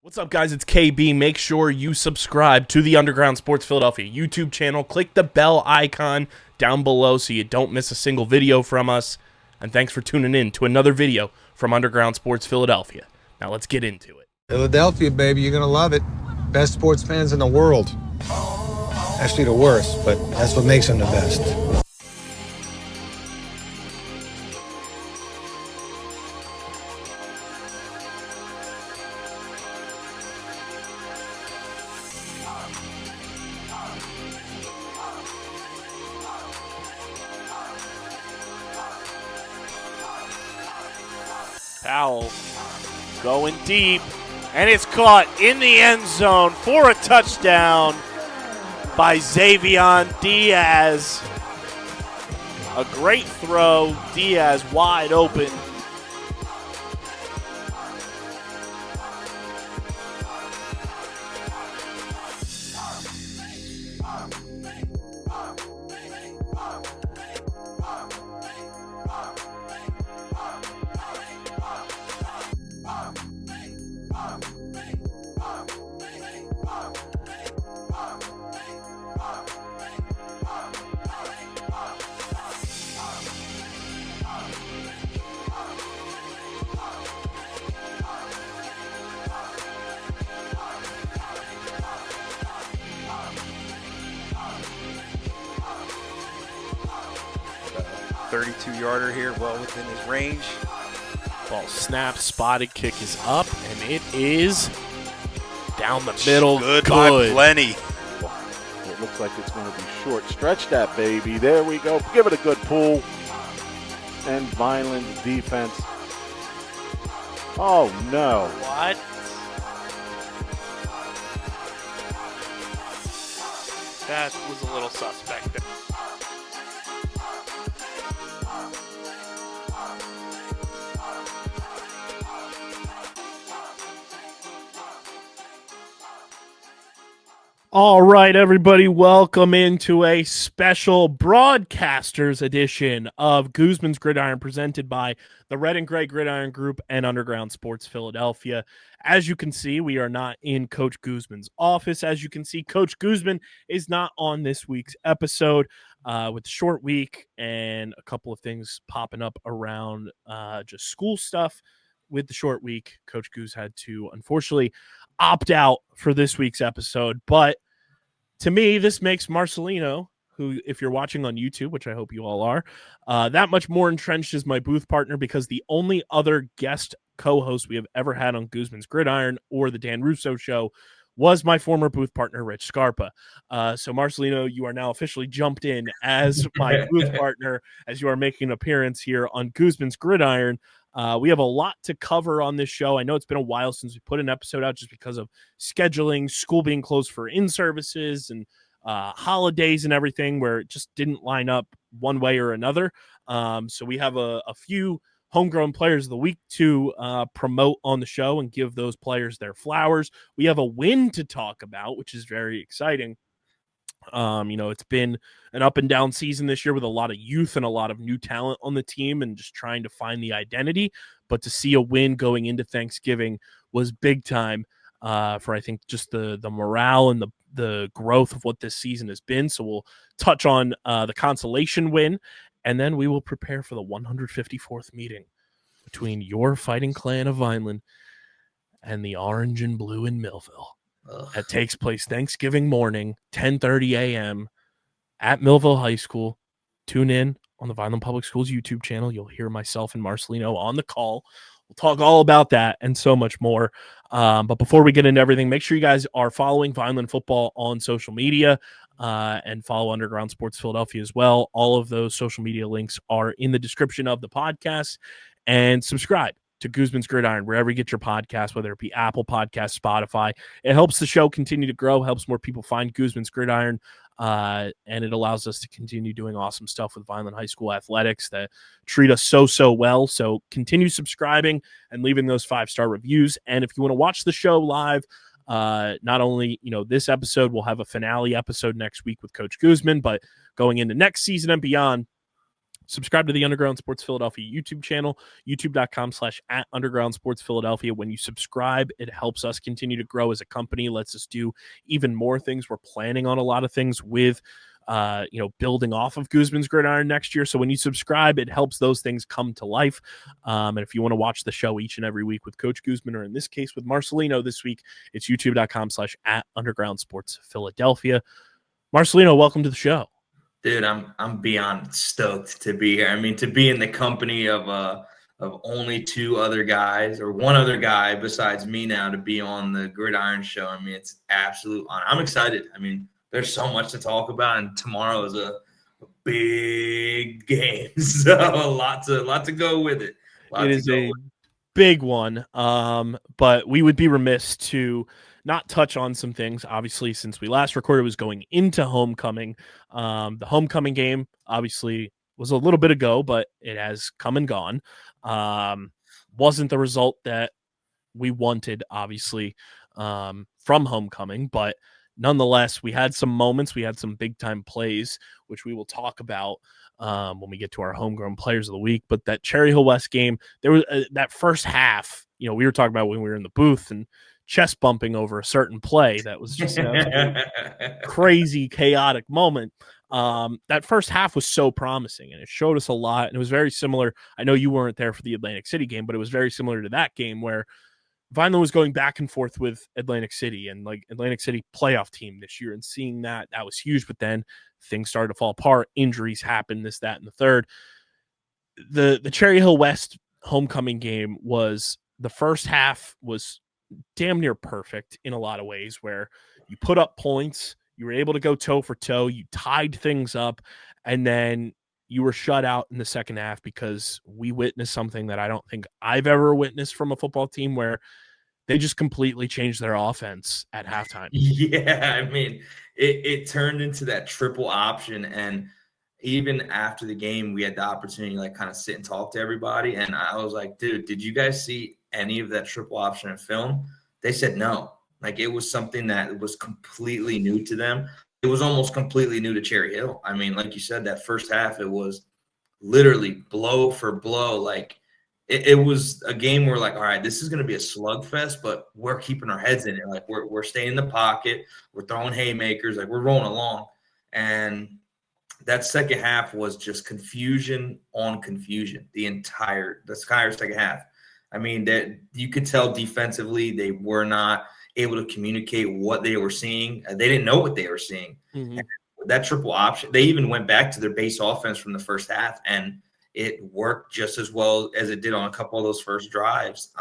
What's up, guys? It's KB. Make sure you subscribe to the Underground Sports Philadelphia YouTube channel. Click the bell icon down below so you don't miss a single video from us. And thanks for tuning in to another video from Underground Sports Philadelphia. Now let's get into it. Philadelphia, baby, you're going to love it. Best sports fans in the world. Actually, the worst, but that's what makes them the best. Powell going deep, and it's caught in the end zone for a touchdown by Xavier Diaz. A great throw, Diaz wide open. .32-yarder here, well within his range. Ball snap, spotted, kick is up, and it is down the middle. Good by Plenty. It looks like it's going to be short. Stretch that, baby. There we go. Give it a good pull. And Vineland's defense. Oh, no. What? That was a little suspect there. All right, everybody, welcome into a special broadcasters edition of Guzman's Gridiron, presented by the Red and Gray Gridiron Group and Underground Sports Philadelphia. As you can see, we are not in Coach Guzman's office. As you can see, Coach Guzman is not on this week's episode with the short week and a couple of things popping up around just school stuff. With the short week, Coach Guz had to, unfortunately, opt out for this week's episode, but to me, this makes Marcelino, who, if you're watching on YouTube, which I hope you all are, that much more entrenched as my booth partner, because the only other guest co-host we have ever had on Guzman's Gridiron or the Dan Russo Show was my former booth partner, Rich Scarpa. So, Marcelino, you are now officially jumped in as my booth partner as you are making an appearance here on Guzman's Gridiron. We have a lot to cover on this show. I know it's been a while since we put an episode out just because of scheduling, school being closed for in-services, and holidays and everything, where it just didn't line up one way or another. So we have a few homegrown players of the week to promote on the show and give those players their flowers. We have a win to talk about, which is very exciting. It's been an up and down season this year with a lot of youth and a lot of new talent on the team and just trying to find the identity. But to see a win going into Thanksgiving was big time for, I think, just the morale and the growth of what this season has been. So we'll touch on the consolation win, and then we will prepare for the 154th meeting between your Fighting Clan of Vineland and the Orange and Blue in Millville. That takes place Thanksgiving morning, 10:30 a.m. at Millville High School. Tune in on the Vineland Public Schools YouTube channel. You'll hear myself and Marcelino on the call. We'll talk all about that and so much more. But before we get into everything, make sure you guys are following Vineland Football on social media and follow Underground Sports Philadelphia as well. All of those social media links are in the description of the podcast. And subscribe to Guzman's Gridiron, wherever you get your podcast, whether it be Apple Podcasts, Spotify. It helps the show continue to grow, helps more people find Guzman's Gridiron, and it allows us to continue doing awesome stuff with Vineland High School athletics that treat us so well. So continue subscribing and leaving those 5-star reviews. And if you want to watch the show live, not only, this episode, we'll have a finale episode next week with Coach Guzman, but going into next season and beyond, Subscribe to the Underground Sports Philadelphia YouTube channel, youtube.com/@Underground Sports Philadelphia. When you subscribe, it helps us continue to grow as a company, lets us do even more things. We're planning on a lot of things with building off of Guzman's Gridiron next year. So when you subscribe, it helps those things come to life. And if you want to watch the show each and every week with Coach Guzman, or in this case with Marcelino this week, it's youtube.com/@Underground Sports Philadelphia. Marcelino, welcome to the show. Dude, I'm beyond stoked to be here. I mean, to be in the company of only two other guys, or one other guy besides me now, to be on the Gridiron show. I mean, it's absolute honor. I'm excited. I mean, there's so much to talk about, and tomorrow is a big game, so a lot to go with it. It is a big one, but we would be remiss to not touch on some things. Obviously, since we last recorded, was going into homecoming. The homecoming game obviously was a little bit ago, but it has come and gone. Wasn't the result that we wanted, obviously, from homecoming, but nonetheless, we had some moments. We had some big-time plays, which we will talk about when we get to our homegrown players of the week. But that Cherry Hill West game, there was that first half, we were talking about when we were in the booth and chest bumping over a certain play that was just a crazy, chaotic moment. That first half was so promising, and it showed us a lot, and it was very similar. I know you weren't there for the Atlantic City game, but it was very similar to that game where Vineland was going back and forth with Atlantic City, and like Atlantic City playoff team this year, and seeing that was huge. But then things started to fall apart. Injuries happened, this, that, and the third. The Cherry Hill West homecoming game was, the first half was damn near perfect in a lot of ways, where you put up points, you were able to go toe for toe, you tied things up, and then you were shut out in the second half because we witnessed something that I don't think I've ever witnessed from a football team, where they just completely changed their offense at halftime. Yeah, I mean, it turned into that triple option, and even after the game, we had the opportunity to kind of sit and talk to everybody, and I was like, dude, did you guys see any of that triple option in film? They said no. Like, it was something that was completely new to them. It was almost completely new to Cherry Hill. I mean, like you said, that first half, it was literally blow for blow. Like, it was a game where, all right, this is going to be a slugfest, but we're keeping our heads in it. Like, we're staying in the pocket. We're throwing haymakers. Like, we're rolling along. And that second half was just confusion on confusion. The entire second half. I mean, that you could tell defensively they were not able to communicate what they were seeing. They didn't know what they were seeing. Mm-hmm. That triple option, they even went back to their base offense from the first half, and it worked just as well as it did on a couple of those first drives.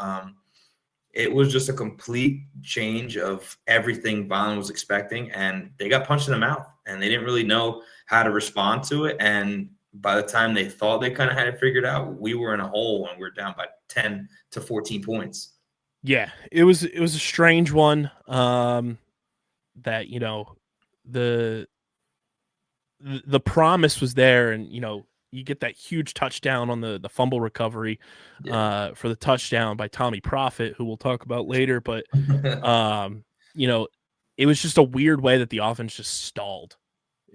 It was just a complete change of everything Vineland was expecting, and they got punched in the mouth, and they didn't really know how to respond to it. And by the time they thought they kind of had it figured out, we were in a hole, and we're down by 10 to 14 points. Yeah, it was a strange one. That the promise was there, and you get that huge touchdown on the fumble recovery for the touchdown by Tommy Profit, who we'll talk about later. But it was just a weird way that the offense just stalled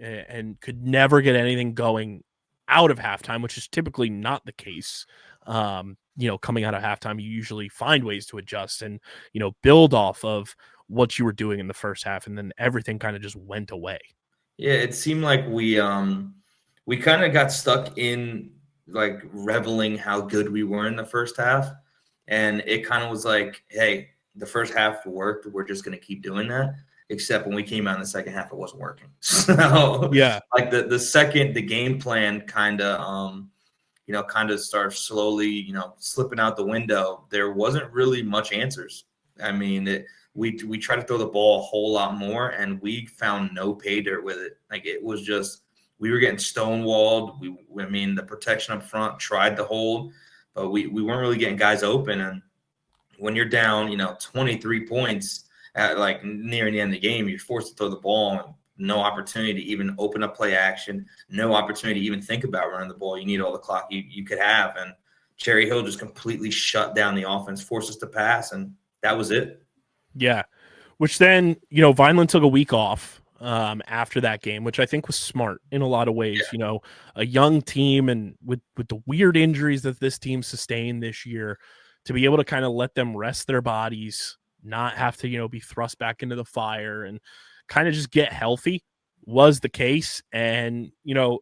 and could never get anything going out of halftime, which is typically not the case. Coming out of halftime, you usually find ways to adjust and, build off of what you were doing in the first half, and then everything kind of just went away. Yeah, it seemed like we kind of got stuck in reveling how good we were in the first half, and it kind of was like, hey, the first half worked, we're just going to keep doing that. Except when we came out in the second half, it wasn't working. So yeah, the game plan kind of started slowly, slipping out the window. There wasn't really much answers. I mean, we tried to throw the ball a whole lot more, and we found no pay dirt with it. Like, it was just, we were getting stonewalled. The protection up front tried to hold, but we weren't really getting guys open. And when you're down, 23 points at near the end of the game, you're forced to throw the ball, and no opportunity to even open up play action, no opportunity to even think about running the ball. You need all the clock you could have. And Cherry Hill just completely shut down the offense, forced us to pass, and that was it. Yeah, which then, Vineland took a week off. after that game, which I think was smart in a lot of ways. You know, a young team and with the weird injuries that this team sustained this year, to be able to kind of let them rest their bodies, not have to, you know, be thrust back into the fire and kind of just get healthy was the case. And, you know,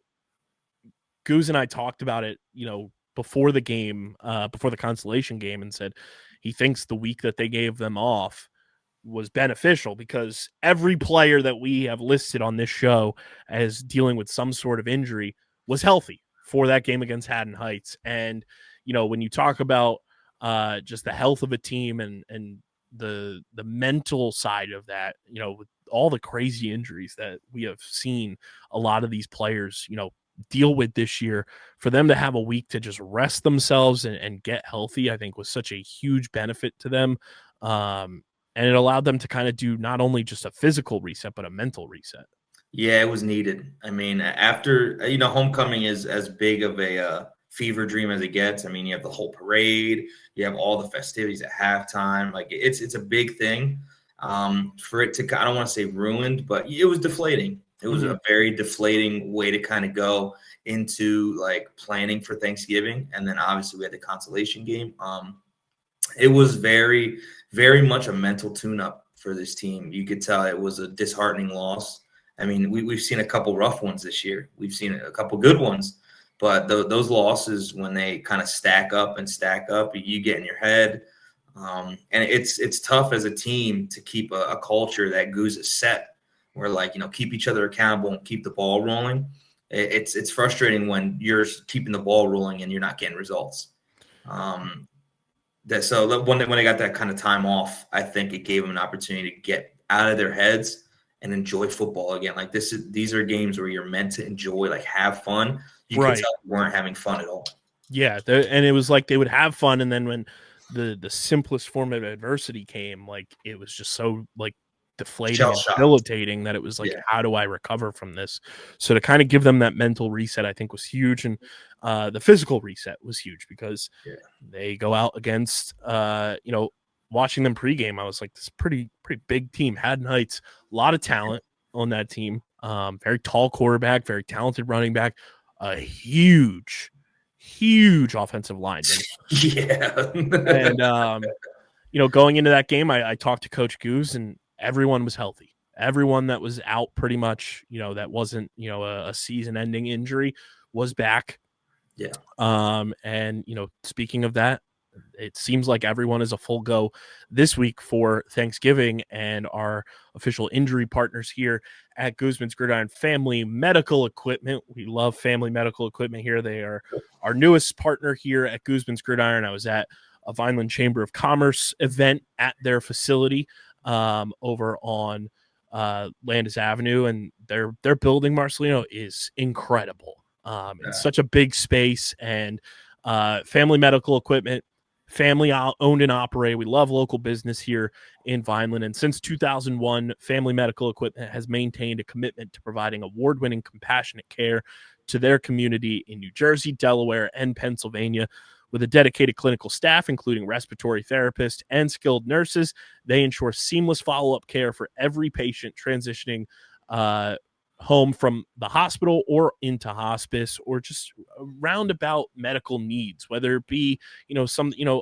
Goose and I talked about it, you know, before the game, before the consolation game, and said he thinks the week that they gave them off was beneficial because every player that we have listed on this show as dealing with some sort of injury was healthy for that game against Haddon Heights. And, you know, when you talk about just the health of a team and the mental side of that, you know, with all the crazy injuries that we have seen a lot of these players, you know, deal with this year, for them to have a week to just rest themselves and get healthy, I think was such a huge benefit to them. And it allowed them to kind of do not only just a physical reset, but a mental reset. Yeah, it was needed. I mean, after, you know, homecoming is as big of a fever dream as it gets. I mean, you have the whole parade, you have all the festivities at halftime. Like it's a big thing. For it to, I don't want to say ruined, but it was deflating. It was a very deflating way to kind of go into like planning for Thanksgiving. And then obviously we had the consolation game. It was very, very much a mental tune-up for this team. You could tell it was a disheartening loss. I mean, we've seen a couple rough ones this year. We've seen a couple good ones. But those losses, when they kind of stack up, you get in your head. And it's tough as a team to keep a culture that Goose is set, where, like, you know, keep each other accountable and keep the ball rolling. It's frustrating when you're keeping the ball rolling and you're not getting results. So when they got that kind of time off, I think it gave them an opportunity to get out of their heads and enjoy football again. Like these are games where you're meant to enjoy, like have fun. You could tell they weren't having fun at all. Yeah, and it was like they would have fun, and then when the simplest form of adversity came, like it was just so like deflating and debilitating that it was like, how do I recover from this? So to kind of give them that mental reset, I think was huge. And the physical reset was huge because they go out against, you know, watching them pregame, I was like, this pretty big team, Haddon Heights, a lot of talent on that team. Very tall quarterback, very talented running back, a huge offensive lineman. And, you know, going into that game, I talked to Coach Goose, and everyone was healthy. Everyone that was out pretty much, you know, that wasn't, you know, a season-ending injury was back. Yeah. And, you know, speaking of that, it seems like everyone is a full go this week for Thanksgiving, and our official injury partners here at Guzman's Gridiron, Family Medical Equipment. We love Family Medical Equipment here. They are our newest partner here at Guzman's Gridiron. I was at a Vineland Chamber of Commerce event at their facility over on Landis Avenue, and their building, Marcelino, is incredible. It's such a big space, and Family Medical Equipment, family owned and operated. We love local business here in Vineland, and since 2001, Family Medical Equipment has maintained a commitment to providing award-winning compassionate care to their community in New Jersey, Delaware, and Pennsylvania. With a dedicated clinical staff, including respiratory therapists and skilled nurses, they ensure seamless follow-up care for every patient transitioning home from the hospital or into hospice, or just roundabout medical needs, whether it be, you know,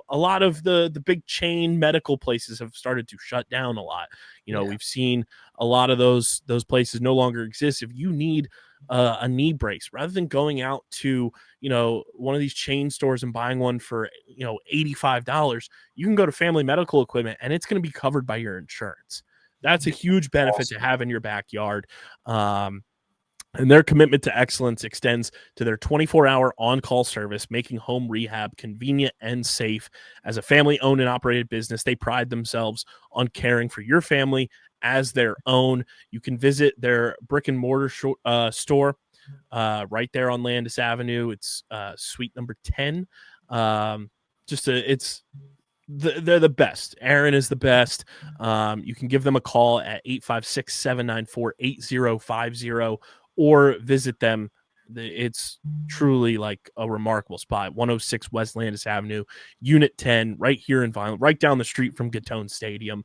a lot of the big chain medical places have started to shut down a lot. You know, we've seen a lot of those places no longer exist. If you need a knee brace, rather than going out to, you know, one of these chain stores and buying one for, you know, $85, you can go to Family Medical Equipment and it's going to be covered by your insurance. That's a huge benefit to have in your backyard. And their commitment to excellence extends to their 24-hour on-call service, making home rehab convenient and safe. As a family-owned and operated business, they pride themselves on caring for your family as their own. You can visit their brick-and-mortar store right there on Landis Avenue. It's suite number 10. They're the best. Aaron is the best. You can give them a call at 856-794-8050 or visit them. It's truly like a remarkable spot. 106 West Landis Avenue, Unit 10, right here in Vineland, right down the street from Gatone Stadium.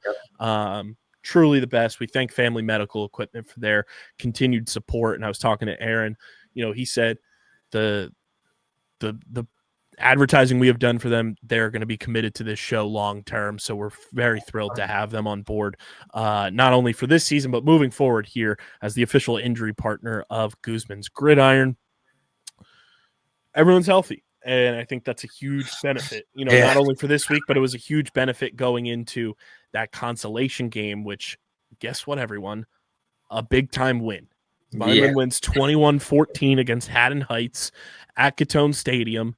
truly the best. We thank Family Medical Equipment for their continued support. And I was talking to Aaron, he said the advertising we have done for them, they're going to be committed to this show long term. So we're very thrilled to have them on board, not only for this season, but moving forward here as the official injury partner of Guzman's Gridiron. Everyone's healthy. And I think that's a huge benefit, not only for this week, but it was a huge benefit going into that consolation game, which guess what, everyone? A big time win. Vineland wins 21-14 against Haddon Heights at Catone Stadium.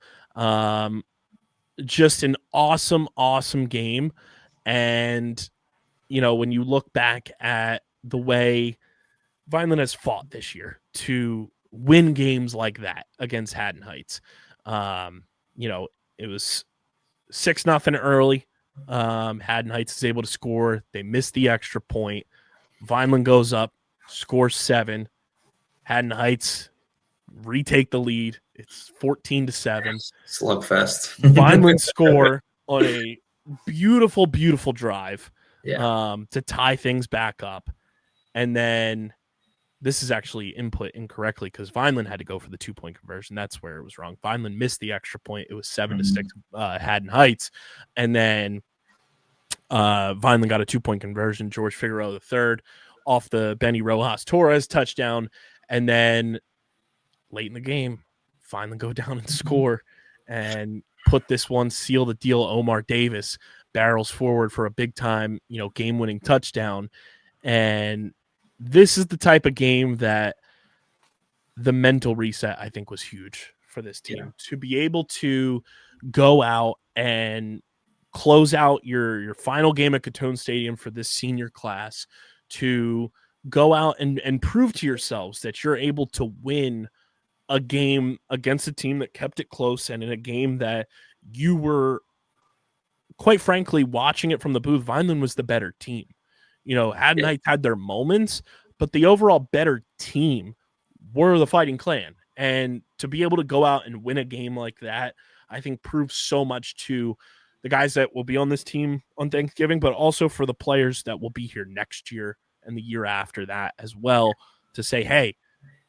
Just an awesome, awesome game. And, when you look back at the way Vineland has fought this year to win games like that against Haddon Heights, it was 6-0 early. Haddon Heights is able to score. They missed the extra point. Vineland goes up, scores 7. Haddon Heights retake the lead. It's 14-7. Slugfest. Vineland score on a beautiful, beautiful drive to tie things back up. And then this is actually input incorrectly because Vineland had to go for the 2-point conversion. That's where it was wrong. Vineland missed the extra point. It was 7-6 Haddon Heights. And then Vineland got a 2-point conversion. George Figueroa III off the Benny Rojas Torres touchdown. And then late in the game, Vineland go down and score and put this one, seal the deal. Omar Davis barrels forward for a big time, game-winning touchdown. And this is the type of game that the mental reset, I think, was huge for this team. To be able to go out and close out your final game at Catone Stadium for this senior class, to go out and prove to yourselves that you're able to win a game against a team that kept it close, and in a game that you were, quite frankly, watching it from the booth, Vineland was the better team. Haddon Heights had their moments, but the overall better team were the Fighting Clan. And to be able to go out and win a game like that, I think proves so much to the guys that will be on this team on Thanksgiving, but also for the players that will be here next year and the year after that as well, to say, hey,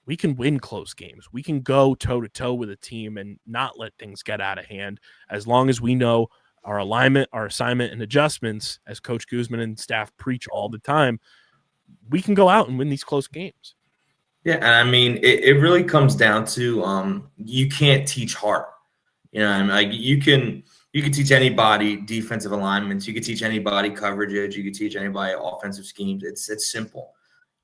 we can win close games. We can go toe-to-toe with a team and not let things get out of hand as long as we know our alignment, our assignment, and adjustments, as Coach Guzman and staff preach all the time. We can go out and win these close games. Yeah, and I mean, it really comes down to you can't teach heart. Like you can teach anybody defensive alignments. You can teach anybody coverages. You can teach anybody offensive schemes. It's simple.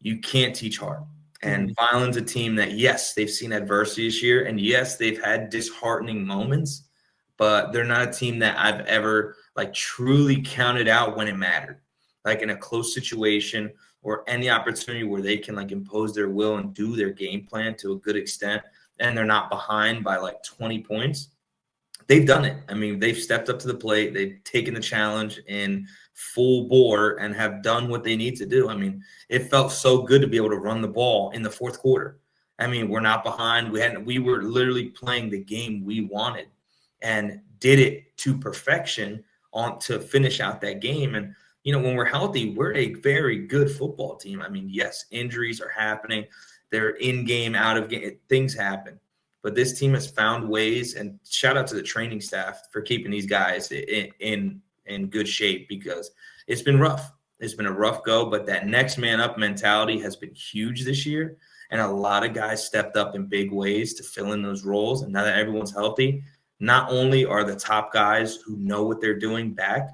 You can't teach heart. And Vineland's a team that, yes, they've seen adversity this year, and yes, they've had disheartening moments, but they're not a team that I've ever truly counted out when it mattered. Like in a close situation or any opportunity where they can impose their will and do their game plan to a good extent, and they're not behind by 20 points. They've done it. I mean, they've stepped up to the plate. They've taken the challenge in full bore and have done what they need to do. I mean, it felt so good to be able to run the ball in the fourth quarter. I mean, we're not behind. We were literally playing the game we wanted and did it to perfection to finish out that game. And, when we're healthy, we're a very good football team. I mean, yes, injuries are happening. They're in game, out of game. Things happen. But this team has found ways, and shout out to the training staff for keeping these guys in good shape, because it's been rough. It's been a rough go, but that next man up mentality has been huge this year. And a lot of guys stepped up in big ways to fill in those roles. And now that everyone's healthy, not only are the top guys who know what they're doing back,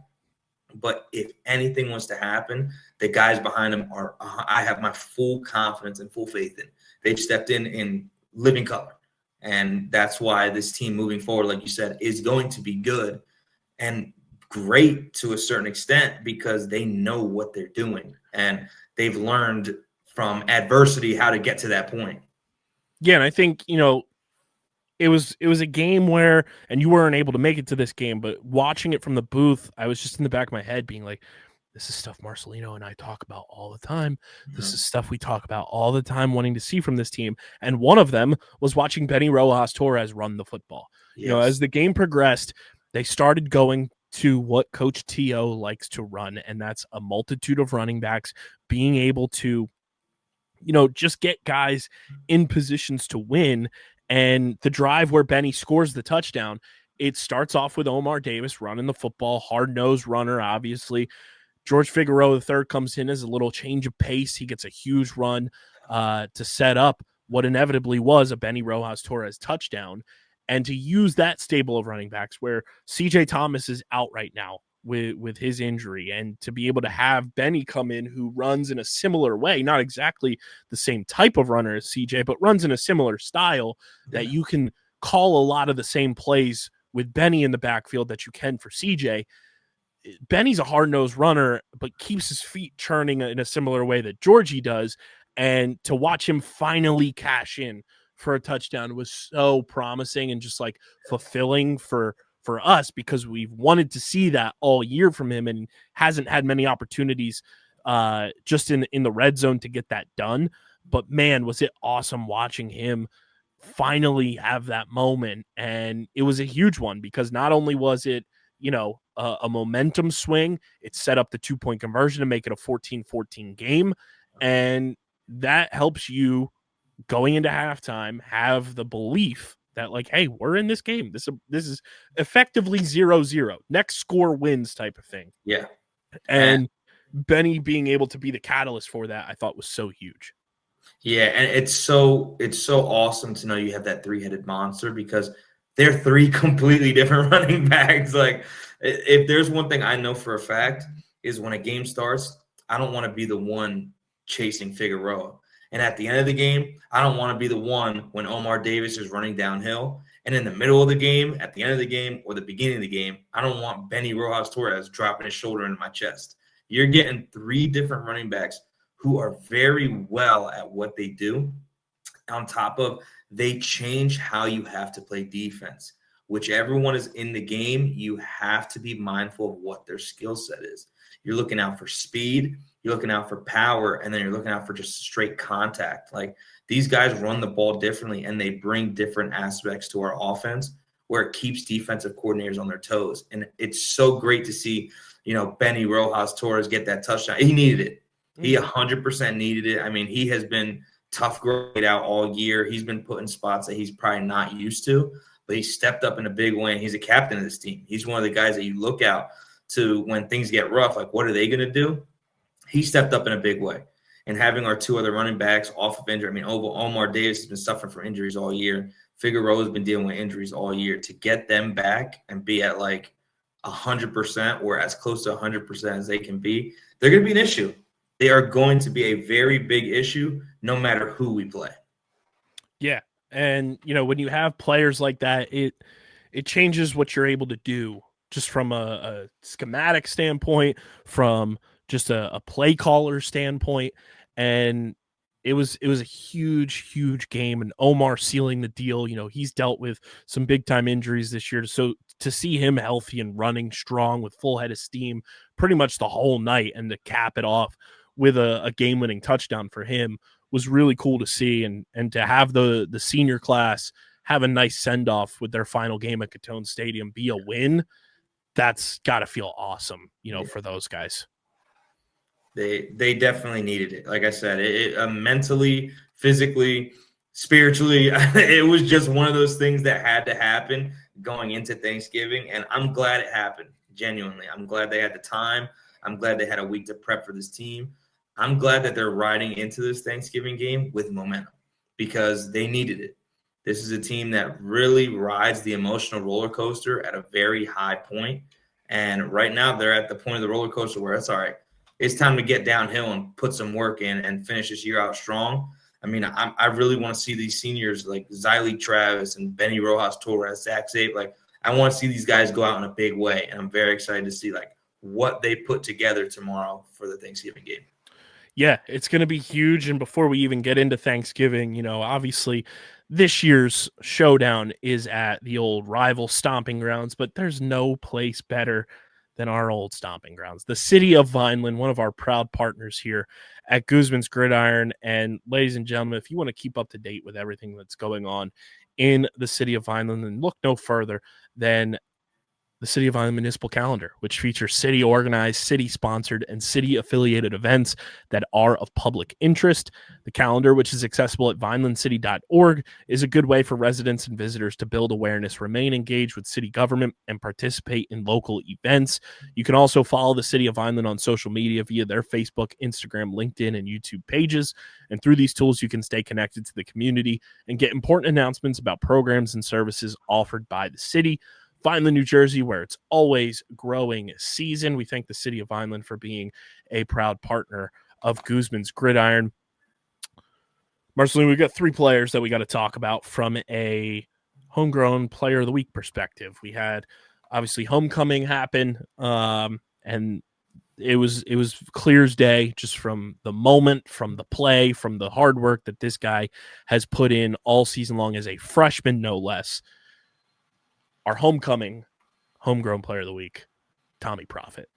but if anything was to happen, the guys behind them I have my full confidence and full faith in. They've stepped in living color. And that's why this team moving forward, like you said, is going to be good and great to a certain extent, because they know what they're doing and they've learned from adversity how to get to that point. Yeah, and I think, it was a game where, and you weren't able to make it to this game, but watching it from the booth, I was just in the back of my head being like, this is stuff Marcelino and I talk about all the time. This is stuff we talk about all the time, wanting to see from this team. And one of them was watching Benny Rojas Torres run the football. Yes. As the game progressed, they started going to what Coach T.O. likes to run, and that's a multitude of running backs being able to, just get guys in positions to win. And the drive where Benny scores the touchdown, it starts off with Omar Davis running the football, hard-nosed runner, obviously. George Figueroa III comes in as a little change of pace. He gets a huge run to set up what inevitably was a Benny Rojas Torres touchdown. And to use that stable of running backs where CJ Thomas is out right now with his injury, and to be able to have Benny come in who runs in a similar way, not exactly the same type of runner as CJ, but runs in a similar style that you can call a lot of the same plays with Benny in the backfield that you can for CJ. Benny's a hard-nosed runner, but keeps his feet churning in a similar way that Georgie does. And to watch him finally cash in for a touchdown was so promising and just like fulfilling for us, because we've wanted to see that all year from him and hasn't had many opportunities just in the red zone to get that done. But man, was it awesome watching him finally have that moment. And it was a huge one, because not only was it, a momentum swing, it set up the 2-point conversion to make it a 14-14 game. And that helps you going into halftime have the belief that, like, hey, we're in this game. This is effectively 0-0. Next score wins type of thing. Yeah. And Benny being able to be the catalyst for that, I thought was so huge. Yeah, and it's so awesome to know you have that three-headed monster, because they're three completely different running backs. Like, if there's one thing I know for a fact is when a game starts, I don't want to be the one chasing Figueroa. And at the end of the game, I don't want to be the one when Omar Davis is running downhill. And in the middle of the game, at the end of the game, or the beginning of the game, I don't want Benny Rojas Torres dropping his shoulder into my chest. You're getting three different running backs who are very well at what they do. On top of, they change how you have to play defense. Whichever one is in the game, you have to be mindful of what their skill set is. You're looking out for speed, you're looking out for power, and then you're looking out for just straight contact. Like, these guys run the ball differently, and they bring different aspects to our offense where it keeps defensive coordinators on their toes. And it's so great to see, Benny Rojas Torres get that touchdown. He needed it. He 100% needed it. I mean, he has been tough grade out all year. He's been put in spots that he's probably not used to, but he stepped up in a big way, and he's a captain of this team. He's one of the guys that you look out to when things get rough. Like, what are they going to do? He stepped up in a big way. And having our two other running backs off of injury, I mean, Omar Davis has been suffering from injuries all year. Figueroa has been dealing with injuries all year. To get them back and be at like 100% or as close to 100% as they can be, they're going to be an issue. They are going to be a very big issue no matter who we play. Yeah. And, when you have players like that, it changes what you're able to do just from a schematic standpoint, from just a play caller standpoint. And it was a huge, huge game. And Omar sealing the deal. He's dealt with some big time injuries this year. So to see him healthy and running strong with full head of steam pretty much the whole night, and to cap it off with a game-winning touchdown for him was really cool to see. And to have the senior class have a nice send-off with their final game at Catone Stadium be a win, that's got to feel awesome, for those guys. They definitely needed it. Like I said, it mentally, physically, spiritually, it was just one of those things that had to happen going into Thanksgiving, and I'm glad it happened, genuinely. I'm glad they had the time. I'm glad they had a week to prep for this team. I'm glad that they're riding into this Thanksgiving game with momentum, because they needed it. This is a team that really rides the emotional roller coaster at a very high point. And right now they're at the point of the roller coaster where it's all right. It's time to get downhill and put some work in and finish this year out strong. I mean, I really want to see these seniors like Xylee Travis and Benny Rojas Torres, Zach Zabe. Like, I want to see these guys go out in a big way. And I'm very excited to see like what they put together tomorrow for the Thanksgiving game. Yeah, it's going to be huge. And before we even get into Thanksgiving, obviously this year's showdown is at the old rival stomping grounds, but there's no place better than our old stomping grounds. The City of Vineland, one of our proud partners here at Guzman's Gridiron. And ladies and gentlemen, if you want to keep up to date with everything that's going on in the City of Vineland, then look no further than the City of Vineland Municipal Calendar, which features city-organized, city-sponsored, and city-affiliated events that are of public interest. The calendar, which is accessible at vinelandcity.org, is a good way for residents and visitors to build awareness, remain engaged with city government, and participate in local events. You can also follow the City of Vineland on social media via their Facebook, Instagram, LinkedIn, and YouTube pages. And through these tools, you can stay connected to the community and get important announcements about programs and services offered by the city. Vineland, New Jersey, where it's always growing season. We thank the City of Vineland for being a proud partner of Guzman's Gridiron. Marcelino, we've got 3 players that we got to talk about from a homegrown player of the week perspective. We had obviously homecoming happen, and it was clear as day just from the moment, from the play, from the hard work that this guy has put in all season long as a freshman, no less. Our homecoming homegrown player of the week, Tommy Profit.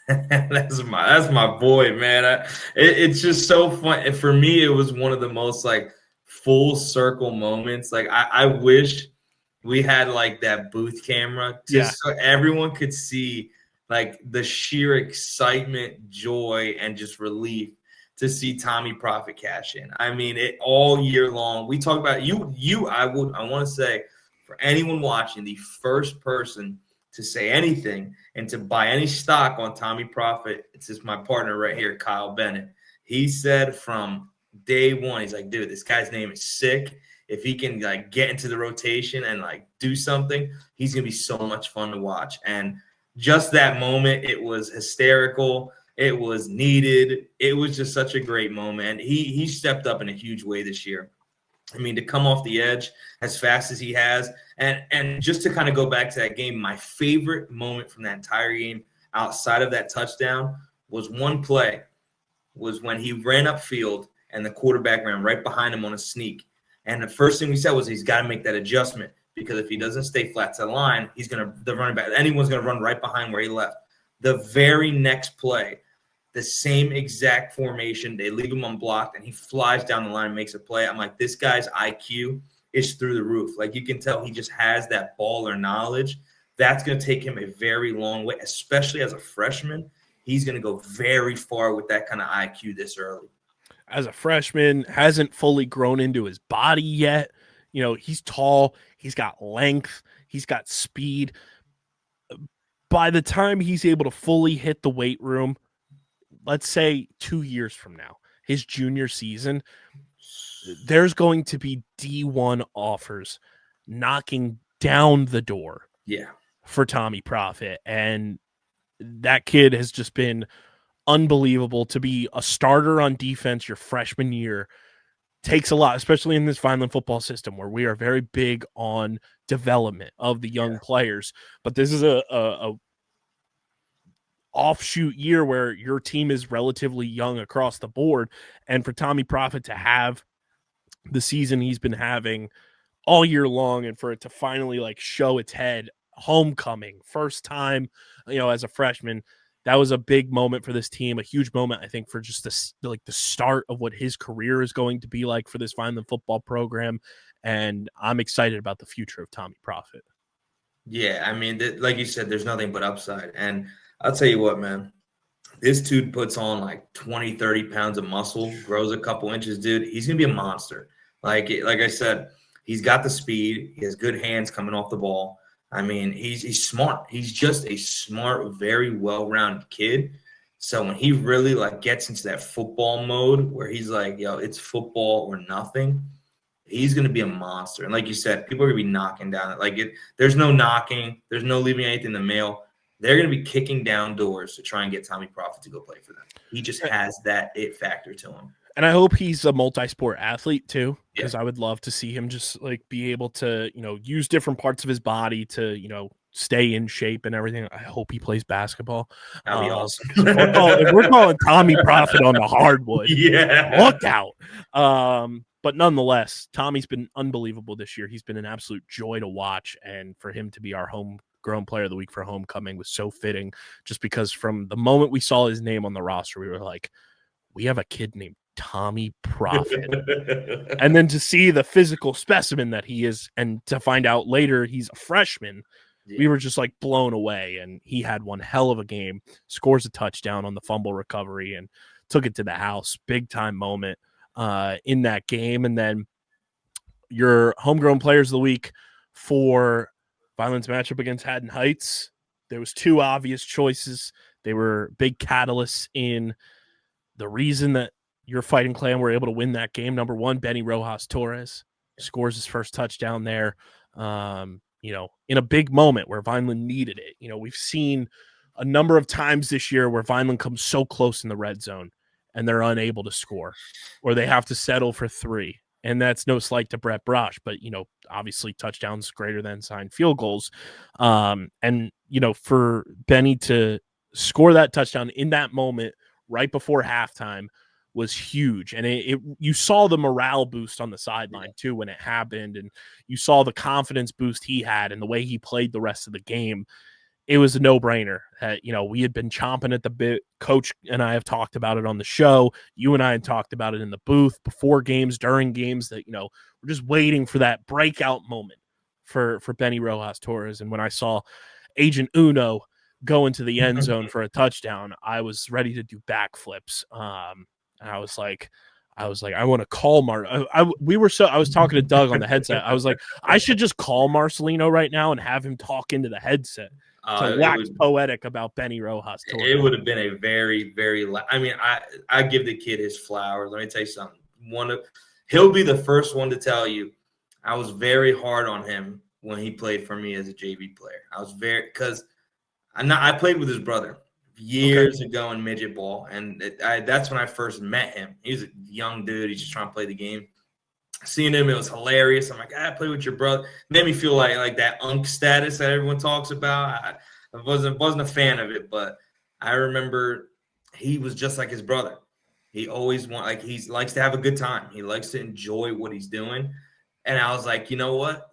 That's my boy, man. It's just so fun. For me, it was one of the most like full circle moments. Like I wish we had like that booth camera just so everyone could see like the sheer excitement, joy, and just relief to see Tommy Profit cash in. I mean, it all year long. We talk about I want to say, for anyone watching, the first person to say anything and to buy any stock on Tommy Profit, it's just my partner right here, Kyle Bennett. He said from day one, he's like, dude, this guy's name is sick. If he can like get into the rotation and like do something, he's gonna be so much fun to watch. And just that moment, it was hysterical. It was needed. It was just such a great moment. And he stepped up in a huge way this year. I mean, to come off the edge as fast as he has, and just to kind of go back to that game, my favorite moment from that entire game outside of that touchdown was one play, was when he ran upfield and the quarterback ran right behind him on a sneak. And the first thing we said was he's got to make that adjustment because if he doesn't stay flat to the line, the running back, anyone's going to run right behind where he left. The very next play, the same exact formation. They leave him unblocked, and he flies down the line and makes a play. I'm like, this guy's IQ is through the roof. Like, you can tell he just has that baller knowledge. That's going to take him a very long way, especially as a freshman. He's going to go very far with that kind of IQ this early. As a freshman, hasn't fully grown into his body yet. You know, he's tall. He's got length. He's got speed. By the time he's able to fully hit the weight room, let's say 2 years from now, his junior season, there's going to be D1 offers knocking down the door for Tommy Profit. And that kid has just been unbelievable. To be a starter on defense your freshman year takes a lot, especially in this Vineland football system where we are very big on development of the young players. But this is a offshoot year where your team is relatively young across the board, and for Tommy Profit to have the season he's been having all year long and for it to finally like show its head, homecoming, first time, you know, as a freshman, that was a big moment for this team, a huge moment, I think, for just the start of what his career is going to be like for this Vineland football program. And I'm excited about the future of Tommy Profit. Yeah, I mean, like you said, there's nothing but upside. And I'll tell you what, man, this dude puts on like 20, 30 pounds of muscle, grows a couple inches, dude. He's going to be a monster. Like I said, he's got the speed. He has good hands coming off the ball. I mean, he's smart. He's just a smart, very well-rounded kid. So when he really like gets into that football mode where he's like, yo, it's football or nothing, he's going to be a monster. And like you said, people are going to be knocking down it. Like there's no knocking. There's no leaving anything in the mail. They're going to be kicking down doors to try and get Tommy Profit to go play for them. He just has that it factor to him. And I hope he's a multi-sport athlete too, because I would love to see him just like be able to, you know, use different parts of his body to, you know, stay in shape and everything. I hope he plays basketball. That'd be awesome. if we're calling Tommy Profit on the hardwood, look out. But nonetheless, Tommy's been unbelievable this year. He's been an absolute joy to watch, and for him to be our homegrown player of the week for homecoming was so fitting, just because from the moment we saw his name on the roster, we were like, we have a kid named Tommy Profit. And then to see the physical specimen that he is, and to find out later he's a freshman, we were just like blown away. And he had one hell of a game, scores a touchdown on the fumble recovery and took it to the house. Big time moment in that game. And then your homegrown players of the week for Vineland's matchup against Haddon Heights. There was two obvious choices. They were big catalysts in the reason that your Fighting Clan were able to win that game. Number one, Benny Rojas Torres scores his first touchdown there, in a big moment where Vineland needed it. We've seen a number of times this year where Vineland comes so close in the red zone and they're unable to score, or they have to settle for 3. And that's no slight to Brett Brosh, but, obviously touchdowns greater than signed field goals. For Benny to score that touchdown in that moment right before halftime was huge. And you saw the morale boost on the sideline too when it happened. And you saw the confidence boost he had and the way he played the rest of the game. It was a no-brainer. We had been chomping at the bit. Coach and I have talked about it on the show. You and I had talked about it in the booth before games, during games, that, we're just waiting for that breakout moment for Benny Rojas Torres. And when I saw Agent Uno go into the end zone for a touchdown, I was ready to do backflips. I was like, I want to call I was talking to Doug on the headset. I was like, I should just call Marcelino right now and have him talk into the headset. To wax poetic about Benny Rojas Torres. It would have been a very, very. I give the kid his flowers. Let me tell you something. He'll be the first one to tell you, I was very hard on him when he played for me as a JV player. I was because I played with his brother years ago in midget ball, and that's when I first met him. He was a young dude. He's just trying to play the game. Seeing him, it was hilarious. I'm like, I play with your brother. Made me feel like that unk status that everyone talks about. I wasn't a fan of it, but I remember he was just like his brother. He always he likes to have a good time. He likes to enjoy what he's doing. And I was like, you know what?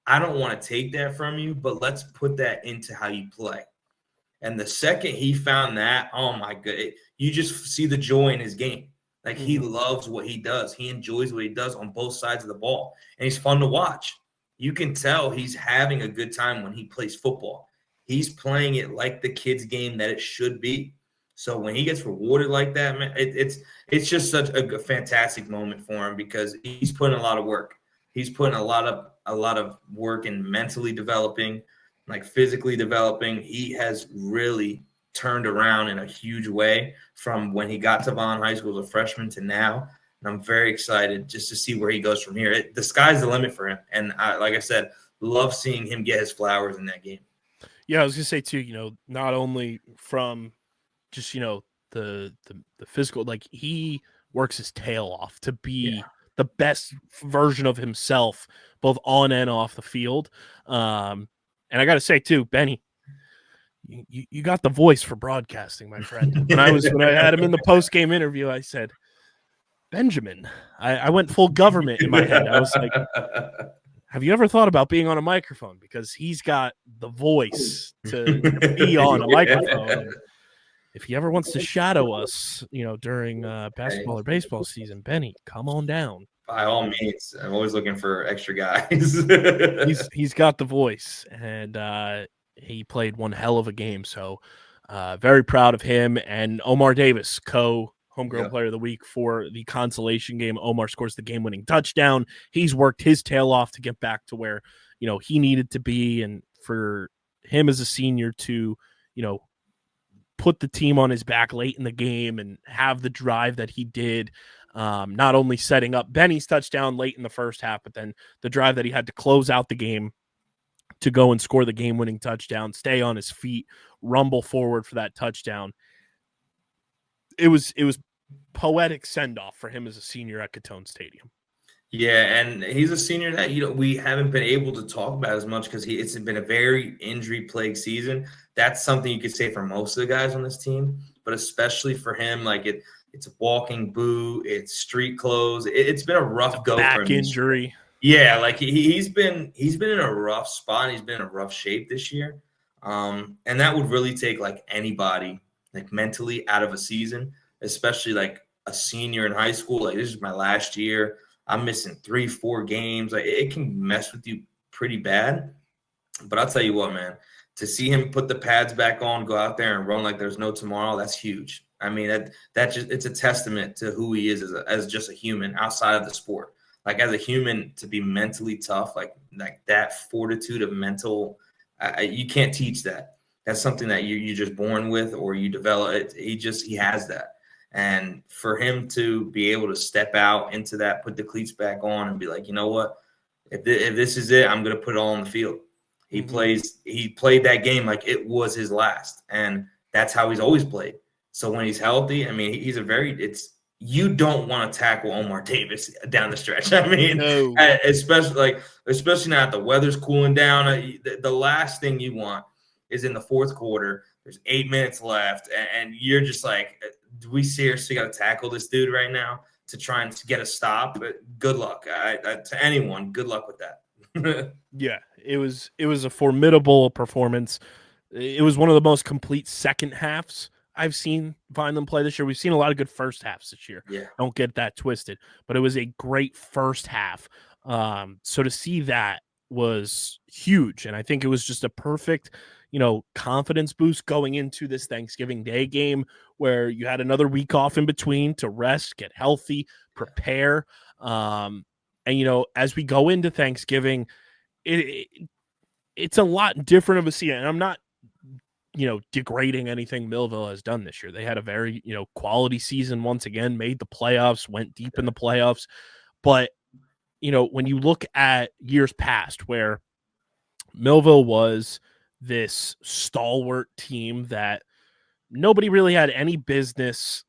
I don't want to take that from you, but let's put that into how you play. And the second he found that, oh my God, you just see the joy in his game. He loves what he does. He enjoys what he does on both sides of the ball. And he's fun to watch. You can tell he's having a good time when he plays football. He's playing it like the kid's game that it should be. So when he gets rewarded like that, man, it's just such a fantastic moment for him because he's putting a lot of work. He's putting a lot of work in mentally developing, physically developing. He has really turned around in a huge way from when he got to Vaughn High School as a freshman to now. And I'm very excited just to see where he goes from here. The sky's the limit for him. And like I said, love seeing him get his flowers in that game. Yeah, I was going to say too, not only from just, the physical, he works his tail off to be the best version of himself, both on and off the field. And I got to say too, Benny, you got the voice for broadcasting, my friend. When I had him in the post-game interview, I said, Benjamin, I went full government in my head. I was like, have you ever thought about being on a microphone? Because he's got the voice to be on a microphone. And if he ever wants to shadow us, during basketball or baseball season, Benny, come on down. By all means. I'm always looking for extra guys. He's got the voice, and he played one hell of a game. So very proud of him. And Omar Davis, homegrown player of the week for the Consolation Game. Omar scores the game-winning touchdown. He's worked his tail off to get back to where, he needed to be. And for him as a senior to, put the team on his back late in the game and have the drive that he did, not only setting up Benny's touchdown late in the first half, but then the drive that he had to close out the game to go and score the game-winning touchdown, stay on his feet, rumble forward for that touchdown. It was poetic send-off for him as a senior at Catone Stadium. Yeah, and he's a senior that we haven't been able to talk about as much because it's been a very injury-plagued season. That's something you could say for most of the guys on this team, but especially for him, it's a walking boot, it's street clothes. It's been a rough go for him. Back injury. Yeah, he's been in a rough spot. He's been in a rough shape this year, and that would really take anybody mentally out of a season, especially a senior in high school. This is my last year. I'm missing 3-4 games. It can mess with you pretty bad. But I'll tell you what, man, to see him put the pads back on, go out there and run like there's no tomorrow, that's huge. I mean, that just, it's a testament to who he is as just a human outside of the sport. Like as a human, to be mentally tough, like that fortitude of mental, you can't teach that. That's something that you're just born with, or you develop it. He has that. And for him to be able to step out into that, put the cleats back on and be like, you know what, if this is it, I'm going to put it all on the field. He played that game like it was his last, and that's how he's always played. So when he's healthy, I mean, you don't want to tackle Omar Davis down the stretch. I mean, No. especially now that the weather's cooling down. The last thing you want is in the fourth quarter. There's 8 minutes left, and you're just like, do we seriously got to tackle this dude right now to try and get a stop? But good luck to anyone. Good luck with that. Yeah, it was a formidable performance. It was one of the most complete second halves I've seen Vineland play this year. We've seen a lot of good first halves this year. Yeah. Don't get that twisted. But it was a great first half. So to see that was huge. And I think it was just a perfect, confidence boost going into this Thanksgiving Day game where you had another week off in between to rest, get healthy, prepare. And, as we go into Thanksgiving, it's a lot different of a season. And I'm not, degrading anything Millville has done this year. They had a very, quality season once again, made the playoffs, went deep in the playoffs. But, when you look at years past where Millville was this stalwart team that nobody really had any business,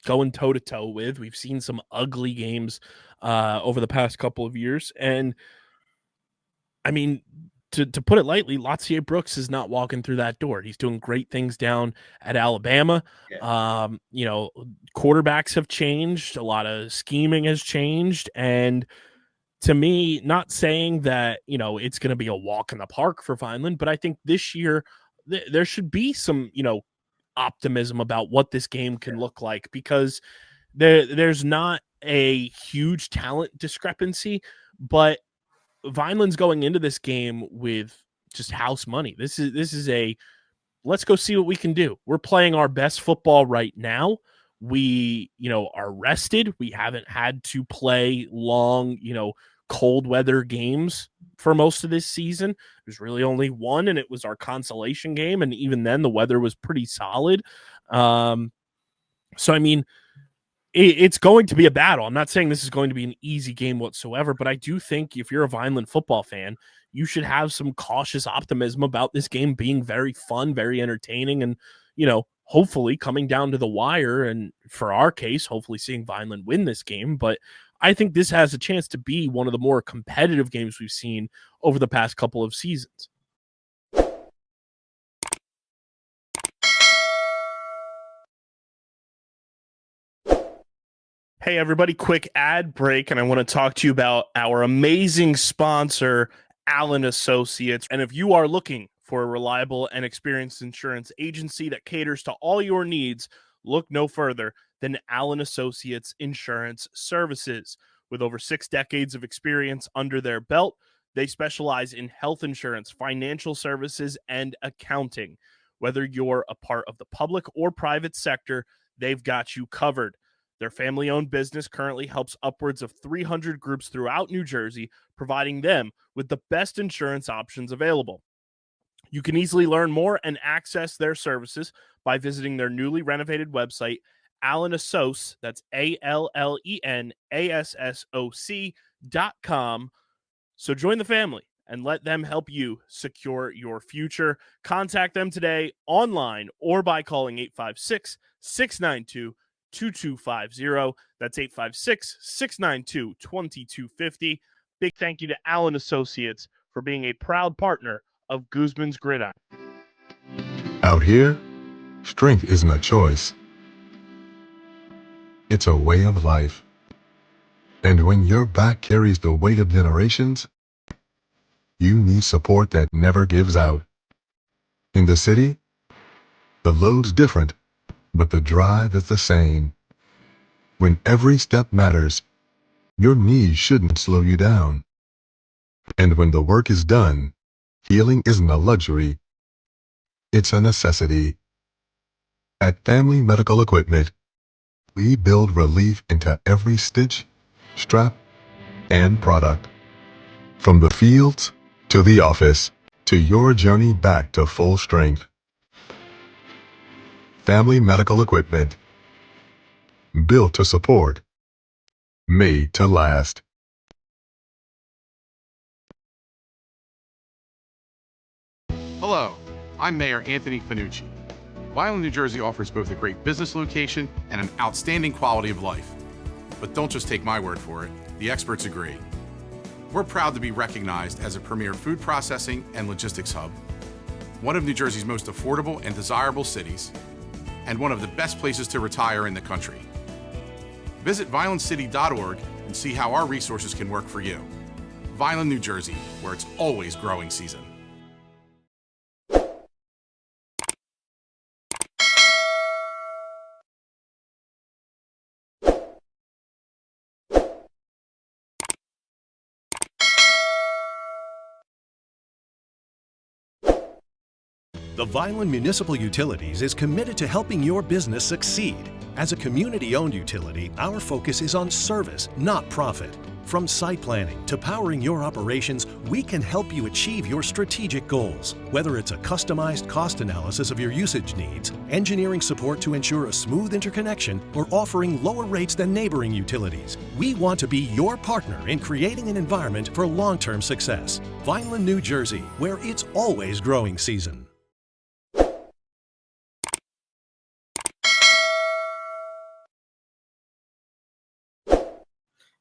going toe-to-toe with. We've seen some ugly games over the past couple of years. And, I mean, to put it lightly, Latsier Brooks is not walking through that door. He's doing great things down at Alabama. Yeah. Quarterbacks have changed. A lot of scheming has changed. And to me, not saying that, it's going to be a walk in the park for Vineland, but I think this year there should be some, optimism about what this game can look like, because there's not a huge talent discrepancy, but Vineland's going into this game with just house money. This is a let's go see what we can do. We're playing our best football right now. We, are rested. We haven't had to play long, cold weather games for most of this season. There's really only one, and it was our consolation game. And even then the weather was pretty solid. So, I mean, it's going to be a battle. I'm not saying this is going to be an easy game whatsoever, but I do think if you're a Vineland football fan, you should have some cautious optimism about this game being very fun, very entertaining, and, hopefully coming down to the wire. And for our case, hopefully seeing Vineland win this game. But I think this has a chance to be one of the more competitive games we've seen over the past couple of seasons. Hey, everybody, quick ad break, and I want to talk to you about our amazing sponsor, Allen Associates. And if you are looking for a reliable and experienced insurance agency that caters to all your needs, look no further than Allen Associates Insurance Services. With over 6 decades of experience under their belt, they specialize in health insurance, financial services, and accounting. Whether you're a part of the public or private sector, they've got you covered. Their family-owned business currently helps upwards of 300 groups throughout New Jersey, providing them with the best insurance options available. You can easily learn more and access their services by visiting their newly renovated website, Allen Assoc, that's ALLENASSOC.com. So join the family and let them help you secure your future. Contact them today online or by calling 856-692-2250. That's 856-692-2250. Big thank you to Allen Associates for being a proud partner of Guzman's Gridiron. Out here, strength isn't a choice. It's a way of life. And when your back carries the weight of generations, you need support that never gives out. In the city, the load's different, but the drive is the same. When every step matters, your knees shouldn't slow you down. And when the work is done, Healing isn't a luxury, it's a necessity. At Family Medical Equipment, we build relief into every stitch, strap, and product. From the fields to the office to your journey back to full strength. Family Medical Equipment. Built to support. Made to last. Hello, I'm Mayor Anthony Fanucci. Vineland, New Jersey offers both a great business location and an outstanding quality of life. But don't just take my word for it, the experts agree. We're proud to be recognized as a premier food processing and logistics hub, one of New Jersey's most affordable and desirable cities, and one of the best places to retire in the country. Visit vinelandcity.org and see how our resources can work for you. Vineland, New Jersey, where it's always growing season. The Vineland Municipal Utilities is committed to helping your business succeed. As a community-owned utility, our focus is on service, not profit. From site planning to powering your operations, we can help you achieve your strategic goals. Whether it's a customized cost analysis of your usage needs, engineering support to ensure a smooth interconnection, or offering lower rates than neighboring utilities, we want to be your partner in creating an environment for long-term success. Vineland, New Jersey, where it's always growing season.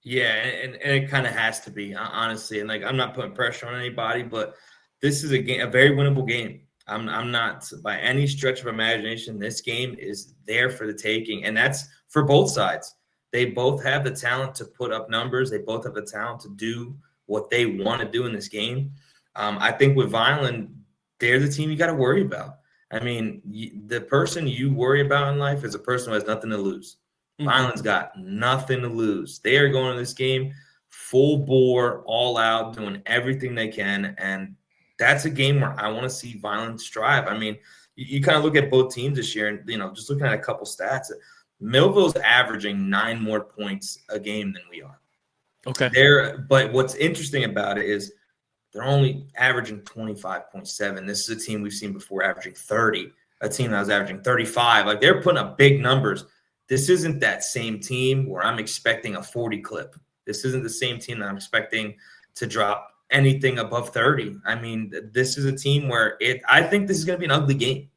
Yeah, and it kind of has to be, honestly. And like, I'm not putting pressure on anybody, but this is a game, a very winnable game. I'm not by any stretch of imagination. This game is there for the taking, and that's for both sides. They both have the talent to put up numbers. They both have the talent to do what they want to do in this game. I think with Vineland, they're the team you got to worry about. I mean, the person you worry about in life is a person who has nothing to lose. Vineland's got nothing to lose. They are going to this game full bore, all out, doing everything they can. And that's a game where I want to see Vineland strive. I mean, you kind of look at both teams this year and, just looking at a couple stats, Millville's averaging 9 more points a game than we are. Okay. But what's interesting about it is they're only averaging 25.7. This is a team we've seen before averaging 30, a team that was averaging 35. Like, they're putting up big numbers. This isn't that same team where I'm expecting a 40 clip. This isn't the same team that I'm expecting to drop anything above 30. I mean, this is a team where I think this is going to be an ugly game.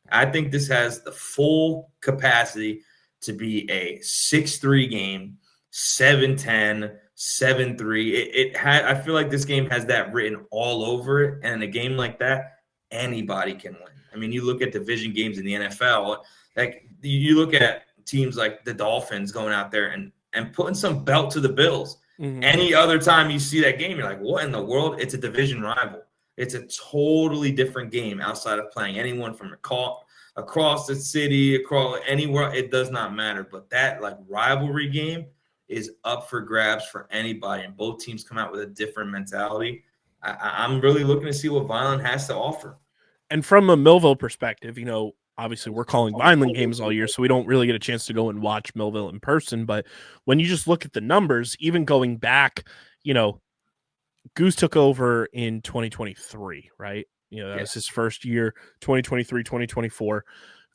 I think this has the full capacity to be a 6-3 game, 7-10, 7-3. I feel like this game has that written all over it. And in a game like that, anybody can win. I mean, you look at division games in the NFL, like you look at teams like the Dolphins going out there and putting some belt to the Bills. Mm-hmm. Any other time you see that game, you're like, what in the world? It's a division rival. It's a totally different game outside of playing anyone from across the city, across anywhere. It does not matter. But that like rivalry game is up for grabs for anybody. And both teams come out with a different mentality. I'm really looking to see what Vineland has to offer. And from a Millville perspective, obviously we're calling Vineland games all year, so we don't really get a chance to go and watch Millville in person. But when you just look at the numbers, even going back, Goose took over in 2023, right? That was his first year, 2023, 2024.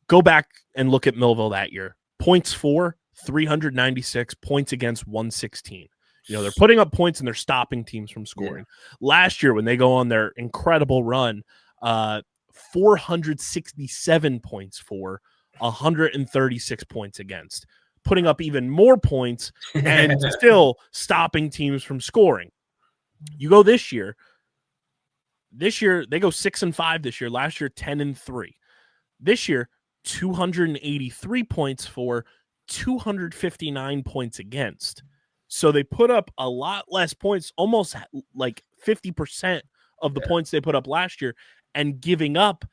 Go back and look at Millville that year. Points for 396, points against 116. They're putting up points and they're stopping teams from scoring. Yeah. Last year, when they go on their incredible run, 467 points for, 136 points against, putting up even more points and still stopping teams from scoring. You go this year they go 6-5 this year. Last year, 10-3. This year, 283 points for, 259 points against. So they put up a lot less points, almost like 50% of the points they put up last year, and giving up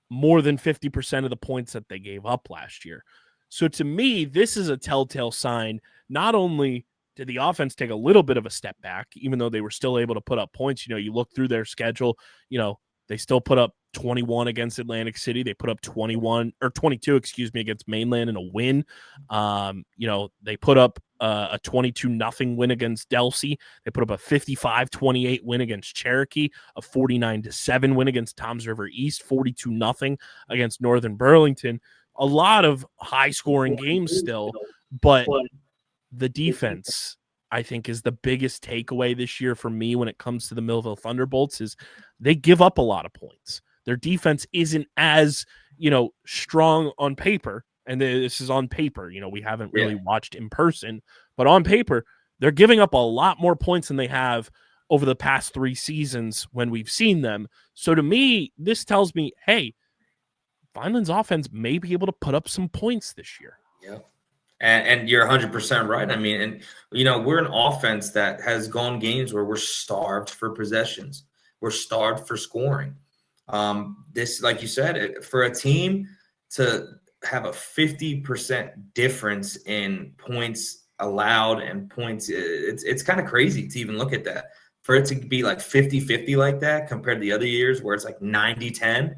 more than 50% of the points that they gave up last year. So to me, this is a telltale sign. Not only did the offense take a little bit of a step back, even though they were still able to put up points, you look through their schedule, They still put up 21 against Atlantic City. They put up 22, against Mainland in a win. They put up a 22-0 win against Delsey. They put up a 55-28 win against Cherokee, a 49-7 win against Toms River East, 42-0 against Northern Burlington. A lot of high-scoring games still, but the defense, I think, is the biggest takeaway this year for me when it comes to the Millville Thunderbolts is they give up a lot of points. Their defense isn't as, strong on paper, and this is on paper. We haven't really watched in person, but on paper, they're giving up a lot more points than they have over the past 3 seasons when we've seen them. So to me, this tells me, hey, Vineland's offense may be able to put up some points this year. Yeah. And you're 100% right. I mean, we're an offense that has gone games where we're starved for possessions. We're starved for scoring. This, like you said, for a team to have a 50% difference in points allowed and points, it's kind of crazy to even look at that. For it to be like 50-50 like that compared to the other years where it's like 90-10,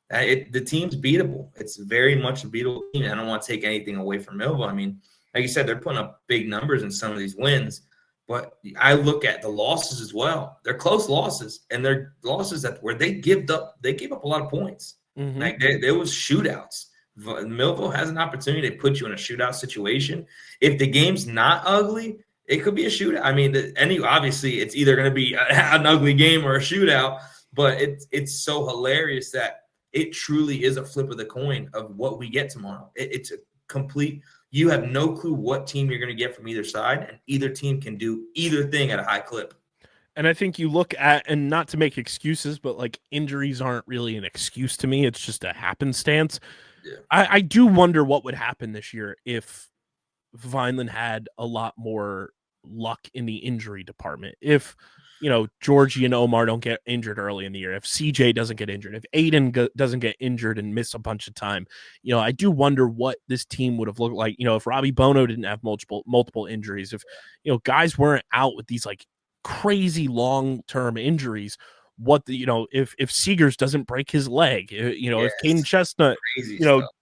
the team's beatable. It's very much a beatable team. I don't want to take anything away from Millville. I mean, like you said, they're putting up big numbers in some of these wins, but I look at the losses as well. They're close losses, and they're losses where they gave up a lot of points. Mm-hmm. Like there was shootouts. Millville has an opportunity to put you in a shootout situation. If the game's not ugly, it could be a shootout. I mean, obviously it's either going to be an ugly game or a shootout, but it's so hilarious that it truly is a flip of the coin of what we get tomorrow. It's a complete – you have no clue what team you're going to get from either side, and either team can do either thing at a high clip. And I think you look at – and not to make excuses, but like injuries aren't really an excuse to me. It's just a happenstance. Yeah. I do wonder what would happen this year if Vineland had a lot more luck in the injury department. If – Georgie and Omar don't get injured early in the year, if CJ doesn't get injured, if Aiden doesn't get injured and miss a bunch of time, I do wonder what this team would have looked like. If Robbie Bono didn't have multiple injuries, if, guys weren't out with these like crazy long-term injuries, if Seegers doesn't break his leg, if Caden Chestnut,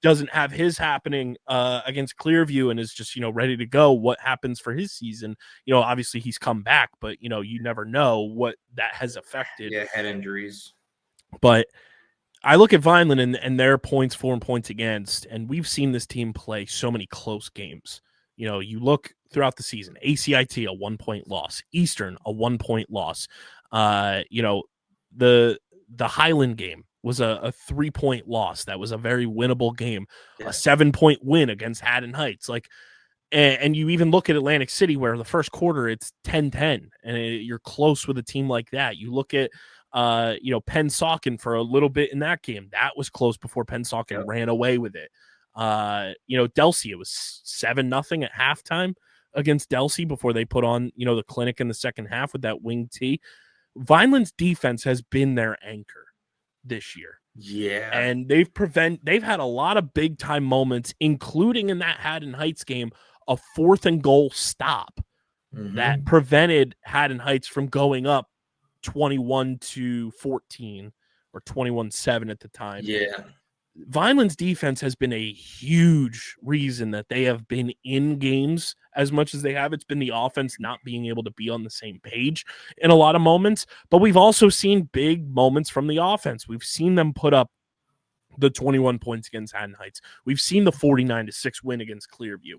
doesn't have his happening against Clearview and is just, ready to go, what happens for his season? Obviously he's come back, but, you never know what that has affected. Yeah, head injuries. But I look at Vineland and their points for and points against, and we've seen this team play so many close games. You look throughout the season, ACIT, a 1-point loss, Eastern, a 1-point loss. The Highland game was a 3-point loss. That was a very winnable game. Yeah. A 7-point win against Haddon Heights. And you even look at Atlantic City where the first quarter it's 10-10 and you're close with a team like that. You look at Pennsauken for a little bit in that game. That was close before Pennsauken ran away with it. Delsey, it was 7-0 at halftime against Delsey before they put on, the clinic in the second half with that wing tee. Vineland's defense has been their anchor this year. Yeah. And they've had a lot of big time moments, including in that Haddon Heights game, a 4th and goal stop that prevented Haddon Heights from going up 21-14 or 21-7 at the time. Yeah. Vineland's defense has been a huge reason that they have been in games as much as they have. It's been the offense not being able to be on the same page in a lot of moments, but we've also seen big moments from the offense. We've seen them put up the 21 points against Haddon Heights. We've seen the 49-6 win against Clearview.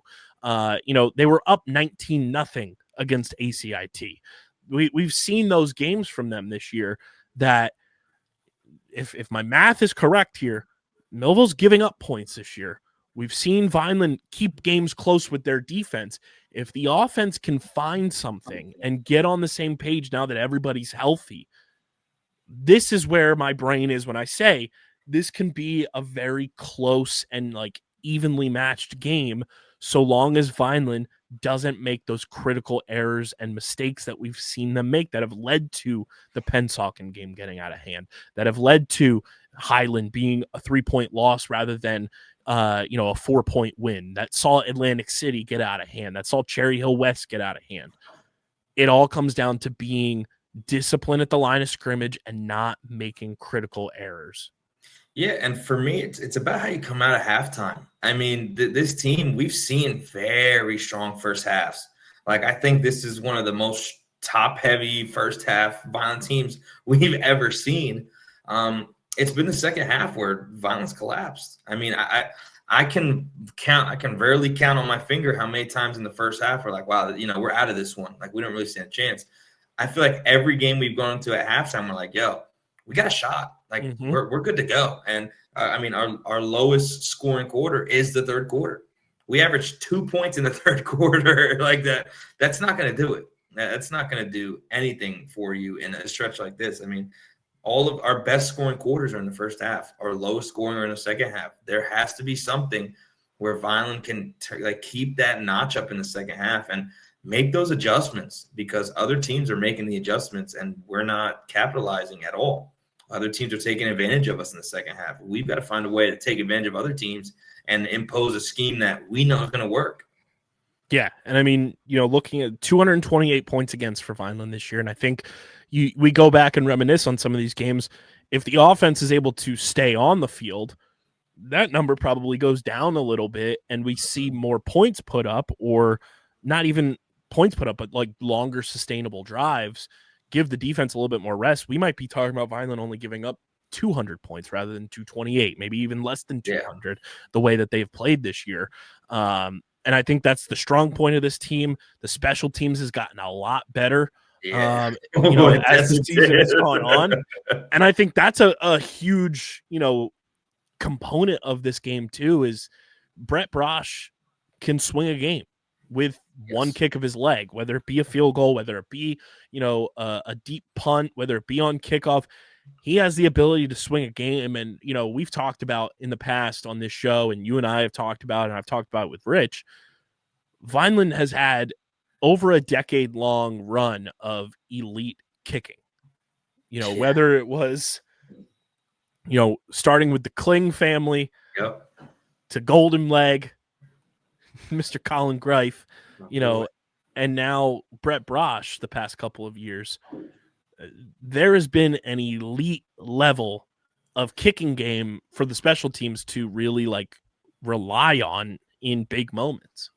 They were up 19-0 against ACIT. We've seen those games from them this year that if my math is correct here, Millville's giving up points this year. We've seen Vineland keep games close with their defense. If the offense can find something and get on the same page now that everybody's healthy, this is where my brain is when I say this can be a very close and evenly matched game so long as Vineland doesn't make those critical errors and mistakes that we've seen them make that have led to the Pennsauken game getting out of hand, that have led to Highland being a 3-point loss rather than a 4-point win, that saw Atlantic City get out of hand, that saw Cherry Hill West get out of hand. It all comes down to being discipline at the line of scrimmage and not making critical errors. Yeah, and for me, it's about how you come out of halftime. I mean, this team, we've seen very strong first halves. Like, I think this is one of the most top-heavy first half Vineland teams we've ever seen. It's been the second half where Vineland's collapsed. I mean, I can rarely count on my finger how many times in the first half we're like, wow, we're out of this one. Like, we don't really stand a chance. I feel like every game we've gone into at halftime, we're like, yo, we got a shot. Like, we're good to go. And I mean, our lowest scoring quarter is the third quarter. We averaged 2 points in the third quarter. Like that. That's not going to do it. That's not going to do anything for you in a stretch like this. I mean, all of our best scoring quarters are in the first half. Our lowest scoring are in the second half. There has to be something where Vineland can keep that notch up in the second half and make those adjustments, because other teams are making the adjustments and we're not capitalizing at all. Other teams are taking advantage of us in the second half. We've got to find a way to take advantage of other teams and impose a scheme that we know is going to work. Yeah, and I mean, looking at 228 points against for Vineland this year, and I think we go back and reminisce on some of these games. If the offense is able to stay on the field, that number probably goes down a little bit, and we see more points put up, or not even points put up, but like longer sustainable drives. Give the defense a little bit more rest. We might be talking about Vineland only giving up 200 points rather than 228, maybe even less than 200, the way that they've played this year. And I think that's the strong point of this team. The special teams has gotten a lot better, as the season has gone on. And I think that's a huge, component of this game too, is Brett Brosh can swing a game with one kick of his leg, whether it be a field goal, whether it be, a deep punt, whether it be on kickoff. He has the ability to swing a game. And, we've talked about in the past on this show, and you and I have talked about, and I've talked about it with Rich, Vineland has had over a decade-long run of elite kicking. Whether it was, starting with the Kling family to Golden Leg, Mr. Colin Greif, and now Brett Brosh the past couple of years, there has been an elite level of kicking game for the special teams to really rely on in big moments.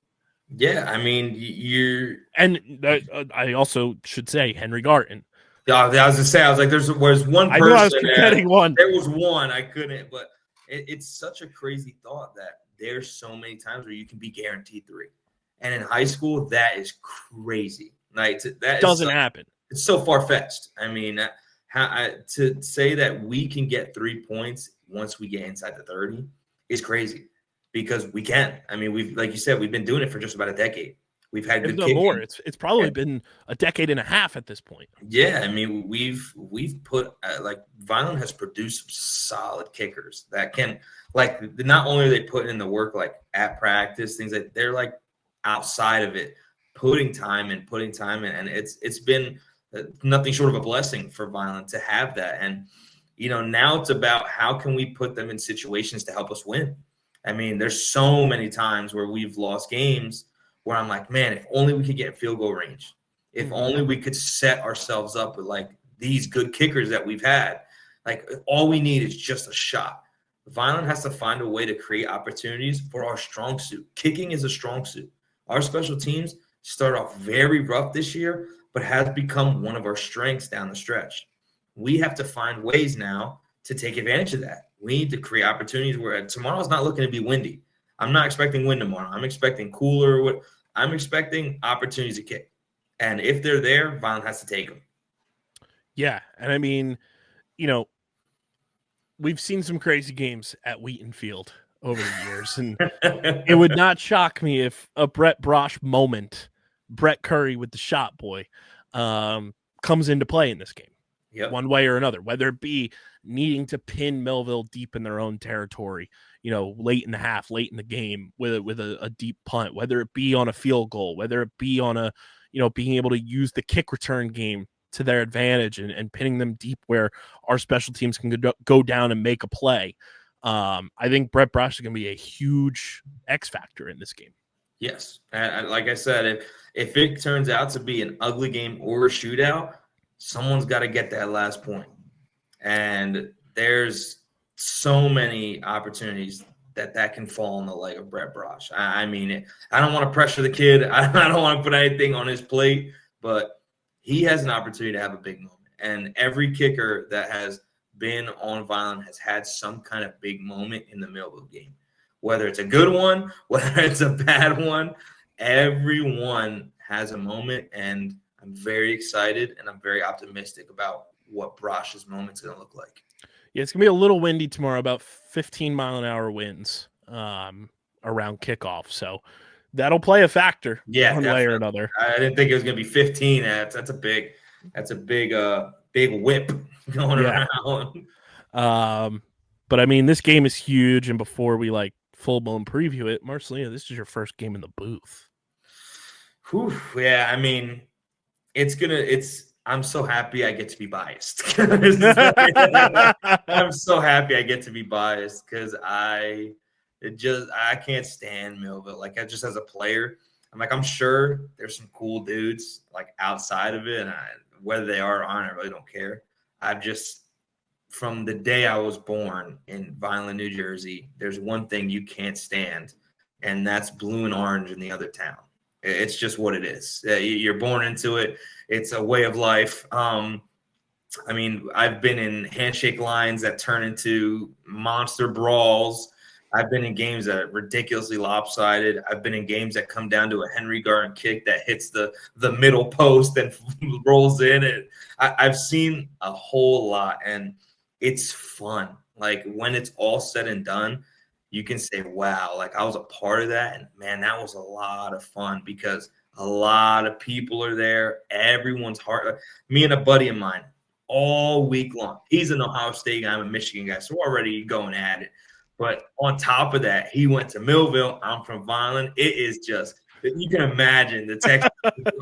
Yeah, I mean, I also should say Henry Garton. Yeah, I was going to say, I was like, there's one person. I knew I was forgetting one. There was one. I couldn't, but it's such a crazy thought that there's so many times where you can be guaranteed 3. And in high school, that is crazy. Like, that doesn't happen. It's so far-fetched. I mean, to say that we can get 3 points once we get inside the 30 is crazy, because we can. I mean, like you said, we've been doing it for just about a decade. We've had good kicking. More. It's probably been a decade and a half at this point. Yeah, I mean, we've put Vineland has produced some solid kickers that can, not only are they putting in the work at practice, things like they're outside of it, putting time in, and it's been nothing short of a blessing for Vineland to have that. And now it's about how can we put them in situations to help us win. I mean, there's so many times where we've lost games where I'm like, man, if only we could get in field goal range. If only we could set ourselves up with these good kickers that we've had. All we need is just a shot. Vineland has to find a way to create opportunities for our strong suit. Kicking is a strong suit. Our special teams start off very rough this year, but has become one of our strengths down the stretch. We have to find ways now to take advantage of that. We need to create opportunities where tomorrow's not looking to be windy. I'm not expecting wind tomorrow. I'm expecting cooler. I'm expecting opportunities to kick. And if they're there, Vineland has to take them. Yeah. And I mean, we've seen some crazy games at Wheaton Field over the years. And it would not shock me if a Brett Brosh moment, Brett Curry with the shot boy, comes into play in this game. Yep. One way or another, whether it be needing to pin Millville deep in their own territory, late in the half, late in the game with a deep punt, whether it be on a field goal, whether it be on a, being able to use the kick return game to their advantage and pinning them deep where our special teams can go down and make a play. I think Brett Brosh is going to be a huge X factor in this game. Yes. And like I said, if it turns out to be an ugly game or a shootout, someone's got to get that last point. And there's so many opportunities that can fall in the leg of Brett Brosh. I mean, I don't want to pressure the kid. I don't want to put anything on his plate, but he has an opportunity to have a big moment. And every kicker that has been on Vineland has had some kind of big moment in the Millville game. Whether it's a good one, whether it's a bad one, everyone has a moment, and I'm very excited and I'm very optimistic about what Brosh's moment's going to look like. Yeah, it's going to be a little windy tomorrow, about 15-mile-an-hour winds around kickoff. So that'll play a factor one way or another. I didn't think it was going to be 15. That's a big whip going around. But, I mean, this game is huge, and before we, full-blown preview it, Marcelino, this is your first game in the booth. Whew, yeah, I mean, I'm so happy I get to be biased. I'm so happy I get to be biased because I can't stand Millville. I just as a player, I'm sure there's some cool dudes outside of it, and whether they are or aren't, I really don't care. From the day I was born in Vineland, New Jersey, there's one thing you can't stand, and that's blue and orange in the other town. It's just what it is. You're born into it. It's a way of life. I mean, I've been in handshake lines that turn into monster brawls. I've been in games that are ridiculously lopsided. I've been in games that come down to a Henry Garden kick that hits the middle post and rolls in. I've seen a whole lot, and it's fun. When it's all said and done, you can say, wow, I was a part of that. And man, that was a lot of fun because a lot of people are there. Everyone's heart. Me and a buddy of mine all week long. He's an Ohio State guy. I'm a Michigan guy. So we're already going at it. But on top of that, he went to Millville. I'm from Vineland. It is just, you can imagine the Texans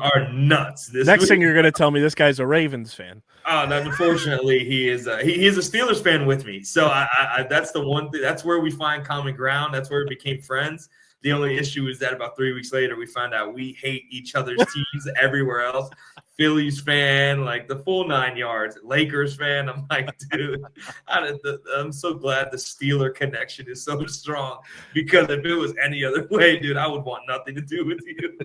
are nuts. Next thing you're going to tell me, this guy's a Ravens fan. Unfortunately, he is a Steelers fan with me. So I that's the one thing. That's where we find common ground. That's where we became friends. The only issue is that about 3 weeks later, we found out we hate each other's teams everywhere else. Phillies fan, the full 9 yards. Lakers fan. I'm dude, I'm so glad the Steeler connection is so strong because if it was any other way, dude, I would want nothing to do with you.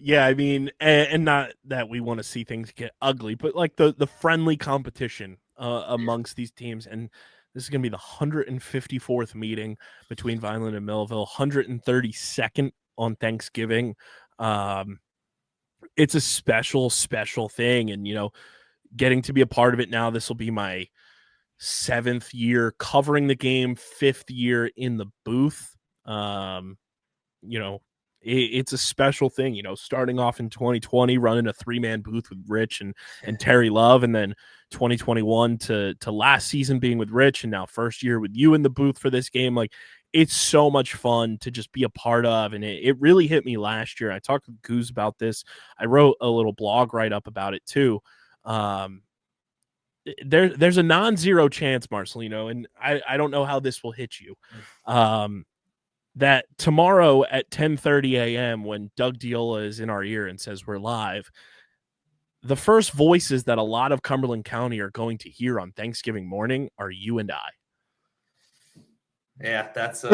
Yeah, I mean, and not that we want to see things get ugly, but the friendly competition amongst these teams. And this is going to be the 154th meeting between Vineland and Millville, 132nd on Thanksgiving. It's a special thing. And, getting to be a part of it now, this will be my 7th year covering the game, 5th year in the booth. It's a special thing, starting off in 2020, running a 3-man booth with Rich and Terry Love, and then 2021 to last season being with Rich, and now first year with you in the booth for this game. It's so much fun to just be a part of, and it really hit me last year. I talked with Goose about this. I wrote a little blog write-up about it too. There's a non-zero chance, Marcelino, and I don't know how this will hit you. That tomorrow at 10:30 a.m. when Doug Diola is in our ear and says we're live, the first voices that a lot of Cumberland County are going to hear on Thanksgiving morning are you and I. Yeah, that's a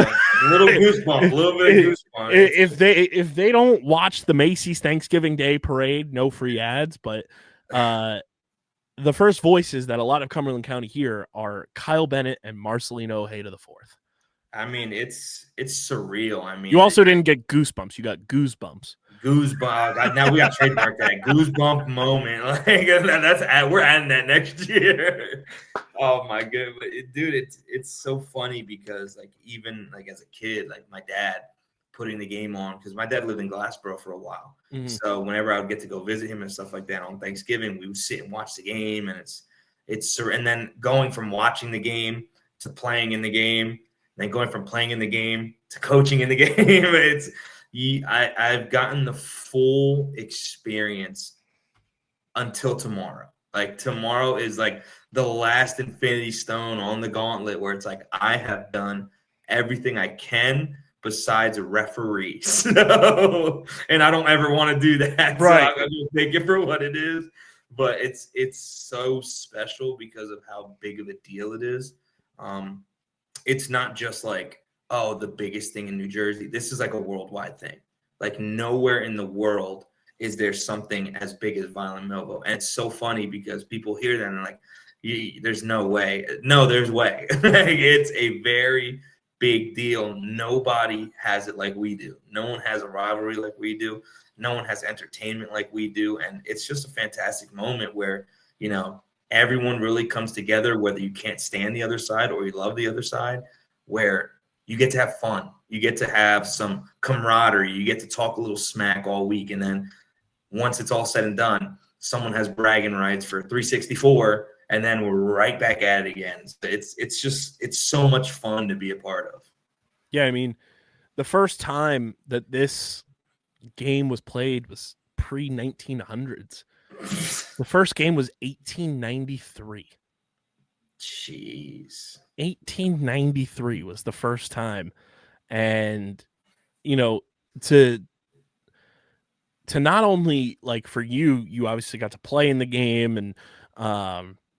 little goosebump, a little bit of goosebump. If they don't watch the Macy's Thanksgiving Day parade, no free ads, but the first voices that a lot of Cumberland County hear are Kyle Bennett and Marcelino Ojeda IV. I mean, it's surreal. I mean, you also didn't get goosebumps. You got goosebumps. Goosebumps. Now we got trademark that goosebump moment. We're adding that next year. Oh my goodness, dude! It's so funny because even as a kid, my dad putting the game on because my dad lived in Glassboro for a while. Mm-hmm. So whenever I would get to go visit him and stuff like that on Thanksgiving, we would sit and watch the game, and and then going from watching the game to playing in the game. Then going from playing in the game to coaching in the game, I've gotten the full experience until tomorrow. Tomorrow is the last infinity stone on the gauntlet where it's I have done everything I can besides a referee. So, and I don't ever want to do that. Right. So I'm going to take it for what it is. but it's so special because of how big of a deal it is. It's not just like, oh, the biggest thing in New Jersey. This is like a worldwide thing. Like nowhere in the world is there something as big as Vineland and Millville. And it's so funny because people hear that and like, there's no way. No, there's way. It's a very big deal. Nobody has it like we do. No one has a rivalry like we do. No one has entertainment like we do. And it's just a fantastic moment where, you know, everyone really comes together, whether you can't stand the other side or you love the other side, where you get to have fun. You get to have some camaraderie. You get to talk a little smack all week. And then once it's all said and done, someone has bragging rights for 364, and then we're right back at it again. So it's so much fun to be a part of. Yeah, I mean, the first time that this game was played was pre-1900s. The first game was 1893. Jeez. 1893 was the first time. And, you know, to not only like for you obviously got to play in the game and,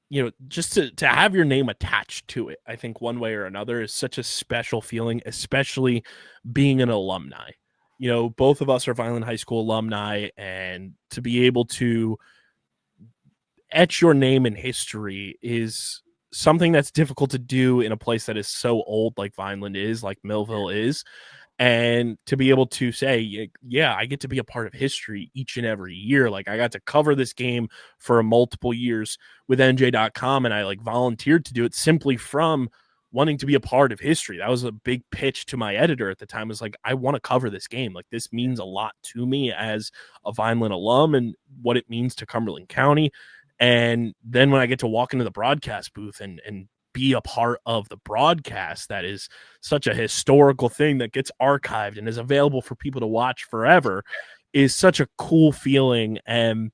you know, just to have your name attached to it, I think one way or another is such a special feeling, especially being an alumni. You know, both of us are Vineland High School alumni, and to be able to etch your name in history is something that's difficult to do in a place that is so old like Vineland is, like Millville is. And to be able to say, yeah, I get to be a part of history each and every year. Like I got to cover this game for multiple years with NJ.com, and I like volunteered to do it simply from wanting to be a part of history. That was a big pitch to my editor at the time. Was like, I want to cover this game. Like this means a lot to me as a Vineland alum and what it means to Cumberland County. And then when I get to walk into the broadcast booth and be a part of the broadcast, that is such a historical thing that gets archived and is available for people to watch forever, is such a cool feeling. And,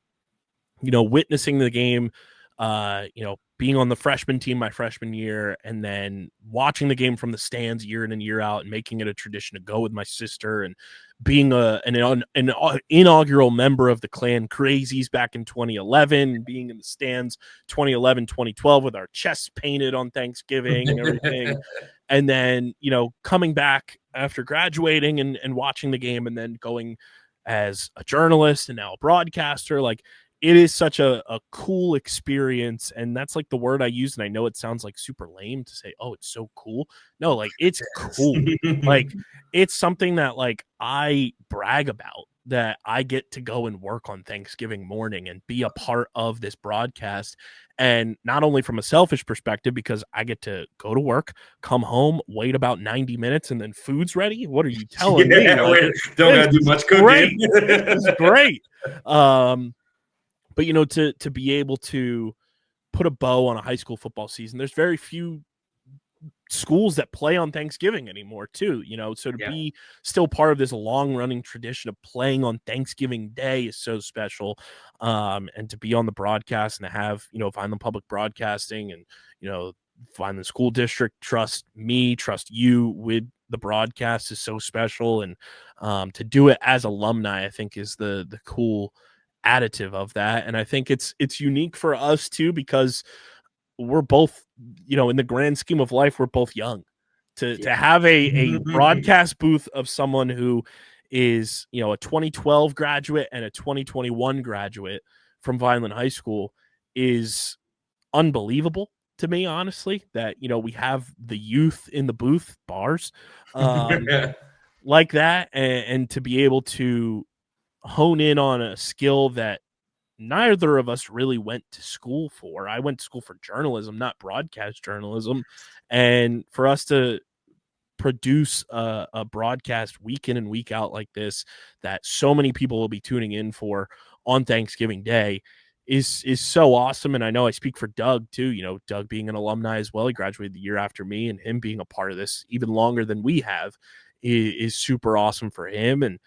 you know, witnessing the game, you know, being on the freshman team my freshman year, and then watching the game from the stands year in and year out and making it a tradition to go with my sister, and being an inaugural member of the Clan Crazies back in 2011, being in the stands 2011, 2012 with our chests painted on Thanksgiving and everything. And then, you know, coming back after graduating and watching the game, and then going as a journalist and now a broadcaster, like it is such a cool experience. And that's like the word I use. And I know it sounds like super lame to say, oh, it's so cool. No, like it's cool. Like it's something that like I brag about, that I get to go and work on Thanksgiving morning and be a part of this broadcast. And not only from a selfish perspective, because I get to go to work, come home, wait about 90 minutes, and then food's ready. What are you telling me? Like, don't gotta do much cooking. This is great. But, you know, to be able to put a bow on a high school football season, there's very few schools that play on Thanksgiving anymore, too, you know, so to be still part of this long running tradition of playing on Thanksgiving Day is so special. And to be on the broadcast and to have, you know, Vineland Public Broadcasting and, you know, Vineland School District trust me, trust you with the broadcast is so special. And to do it as alumni, I think is the cool additive of that. And I think it's unique for us too, because we're both, you know, in the grand scheme of life, we're both young. To have a broadcast booth of someone who is, you know, a 2012 graduate and a 2021 graduate from Vineland High School is unbelievable to me, honestly, that, you know, we have the youth in the booth, bars, like that, and to be able to hone in on a skill that neither of us really went to school for. I went to school for journalism, not broadcast journalism. And for us to produce a broadcast week in and week out like this, that so many people will be tuning in for on Thanksgiving Day, is so awesome. And I know I speak for Doug too, you know, Doug being an alumni as well. He graduated the year after me, and him being a part of this even longer than we have is super awesome for him. And,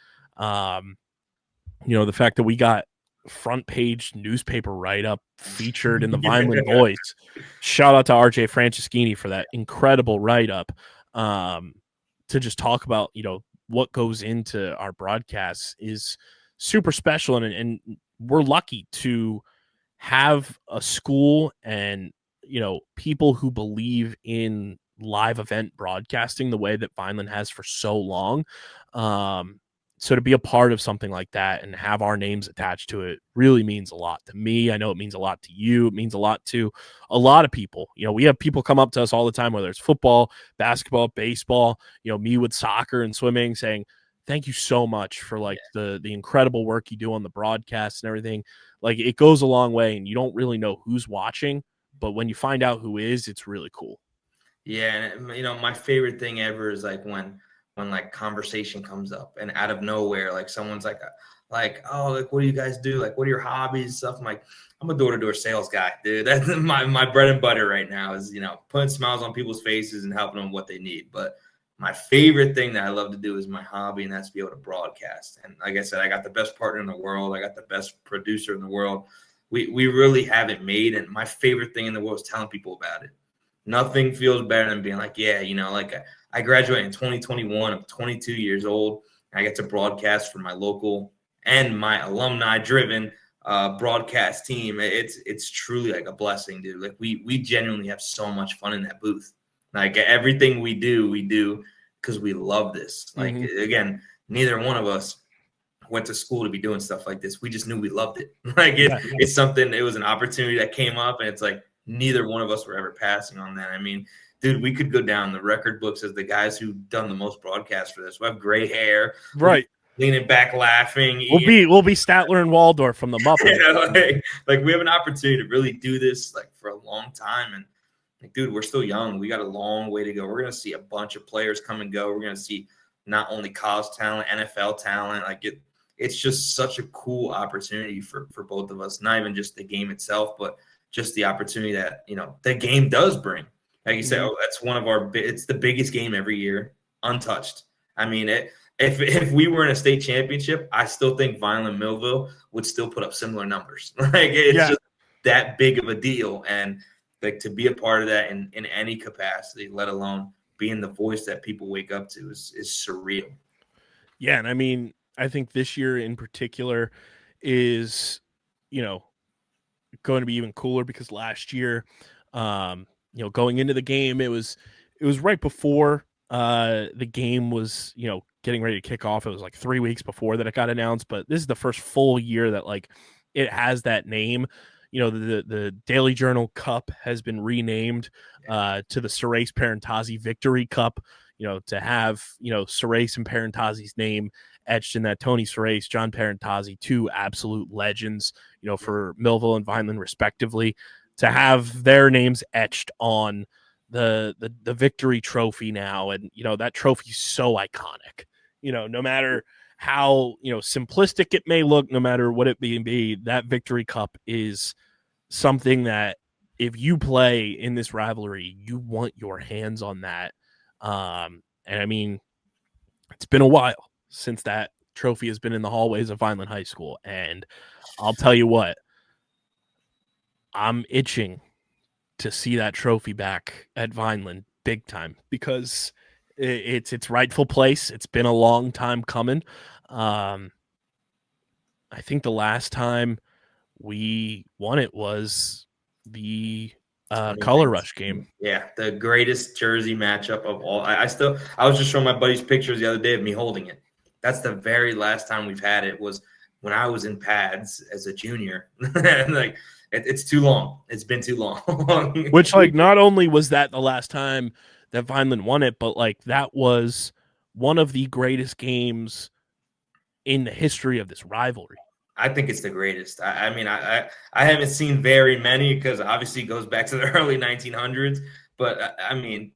you know, the fact that we got front page newspaper write-up featured in the Vineland Voice. Shout out to RJ Franceschini for that incredible write-up, to just talk about, you know, what goes into our broadcasts is super special. And we're lucky to have a school and, people who believe in live event broadcasting the way that Vineland has for so long. So to be a part of something like that and have our names attached to it really means a lot to me. I know it means a lot to you. It means a lot to a lot of people. We have people come up to us all the time, whether it's football, basketball, baseball, me with soccer and swimming, saying, thank you so much for the incredible work you do on the broadcast and everything. Like, it goes a long way, and you don't really know who's watching, but when you find out who is, it's really cool. Yeah, and my favorite thing ever is like when like conversation comes up and out of nowhere, like someone's like, oh, like, what do you guys do? Like, what are your hobbies? Stuff. I'm like, I'm a door-to-door sales guy, dude. That's my bread and butter right now is, putting smiles on people's faces and helping them what they need. But my favorite thing that I love to do is my hobby, and that's to be able to broadcast. And like I said, I got the best partner in the world. I got the best producer in the world. We really have it made. And my favorite thing in the world is telling people about it. Nothing feels better than being like, yeah, like I graduated in 2021. I'm 22 years old. I get to broadcast for my local and my alumni-driven broadcast team. It's truly like a blessing, dude. Like we genuinely have so much fun in that booth. Like everything we do because we love this. Like again, neither one of us went to school to be doing stuff like this. We just knew we loved it. Like it's something. It was an opportunity that came up, and it's like neither one of us were ever passing on that. I mean, dude, we could go down the record books as the guys who've done the most broadcasts for this. We have gray hair, right? Leaning back, laughing. We'll be Statler and Waldorf from the Muppets. Yeah, like we have an opportunity to really do this like for a long time, and like, dude, we're still young. We got a long way to go. We're gonna see a bunch of players come and go. We're gonna see not only college talent, NFL talent. Like it's just such a cool opportunity for both of us. Not even just the game itself, but just the opportunity that the game does bring. Like you said, that's one of it's the biggest game every year, untouched. I mean, if we were in a state championship, I still think Vineland and Millville would still put up similar numbers. Like it's just that big of a deal, and like to be a part of that in any capacity, let alone being the voice that people wake up to is surreal. Yeah, and I mean, I think this year in particular is, going to be even cooler because last year, going into the game, it was right before the game was, getting ready to kick off. It was like 3 weeks before that it got announced, but this is the first full year that like it has that name. The Daily Journal Cup has been renamed to the Surace Parentazzi Victory Cup, to have, Surace and Parentazzi's name etched in that. Tony Surace, John Parentazzi, two absolute legends, for Millville and Vineland respectively, to have their names etched on the victory trophy now. And, that trophy's so iconic, no matter how, simplistic it may look, no matter what it be, that victory cup is something that if you play in this rivalry, you want your hands on that. And I mean, it's been a while since that trophy has been in the hallways of Vineland High School. And I'll tell you what, I'm itching to see that trophy back at Vineland big time because it's its rightful place. It's been a long time coming. I think the last time we won it was the Color Rush game. Yeah, the greatest jersey matchup of all. I was just showing my buddies pictures the other day of me holding it. That's the very last time we've had it was when I was in pads as a junior. Like it's too long. It's been too long. Which, like, not only was that the last time that Vineland won it, but like that was one of the greatest games in the history of this rivalry. I think it's the greatest. I mean, I haven't seen very many because obviously it goes back to the early 1900s. But I mean,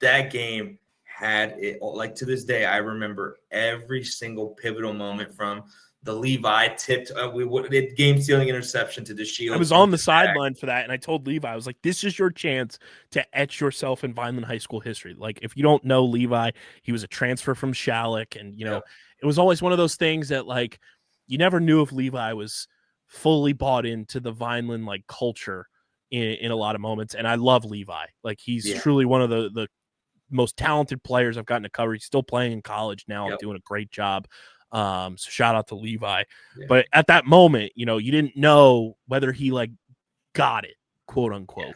that game had it like to this day. I remember every single pivotal moment from the Levi tipped game stealing interception to the Shield. I was on the sideline for that, and I told Levi, I was like, "This is your chance to etch yourself in Vineland High School history." Like, if you don't know Levi, he was a transfer from Shalleck, and it was always one of those things that like you never knew if Levi was fully bought into the Vineland like culture in a lot of moments. And I love Levi. Like he's truly one of the most talented players I've gotten to cover. He's still playing in college now, doing a great job. So shout out to Levi. Yeah. But at that moment, you didn't know whether he like got it, quote unquote. Yeah.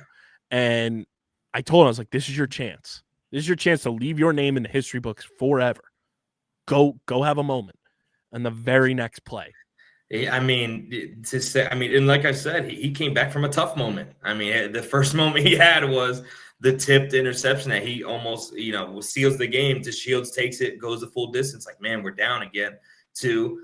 And I told him, I was like, this is your chance. This is your chance to leave your name in the history books forever. Go have a moment. And the very next play. I mean, and like I said, he came back from a tough moment. I mean, the first moment he had was the tipped interception that he almost, seals the game. To Shields takes it, goes the full distance. Like, man, we're down again. To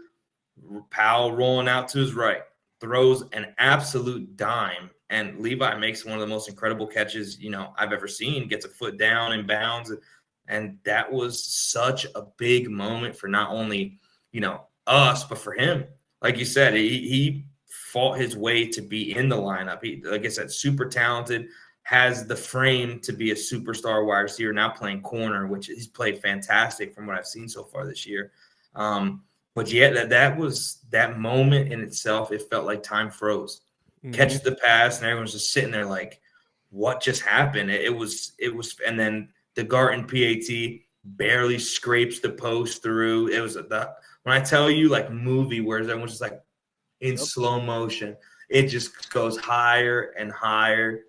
Powell rolling out to his right, throws an absolute dime, and Levi makes one of the most incredible catches, I've ever seen. Gets a foot down and bounds, and that was such a big moment for not only, us, but for him. Like you said, he fought his way to be in the lineup. He, like I said, super talented, has the frame to be a superstar wide receiver, now playing corner, which he's played fantastic from what I've seen so far this year. But yeah, that moment in itself, it felt like time froze. Mm-hmm. Catches the pass, and everyone's just sitting there like, what just happened? It was, and then the Garten PAT barely scrapes the post through. It was when I tell you, like, movie where everyone's just like in slow motion, it just goes higher and higher,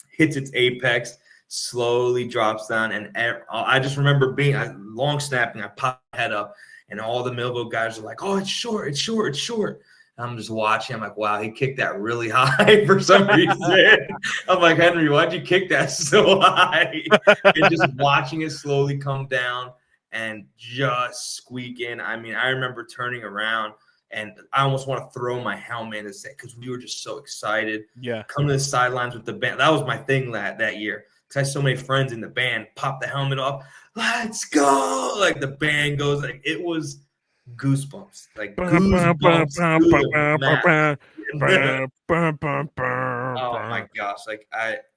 hits its apex, slowly drops down. And I just remember being long snapping. I popped my head up, and all the Millville guys are like, oh, it's short, it's short, it's short. And I'm just watching. I'm like, wow, he kicked that really high for some reason. I'm like, Henry, why'd you kick that so high? And just watching it slowly come down and just squeak in. I mean, I remember turning around, and I almost want to throw my helmet and say, because we were just so excited. Yeah. Come to the sidelines with the band. That was my thing that year. Because I had so many friends in the band, pop the helmet off. Let's go. Like, the band goes, like, it was goosebumps. Like, goosebumps. Oh my gosh. Like,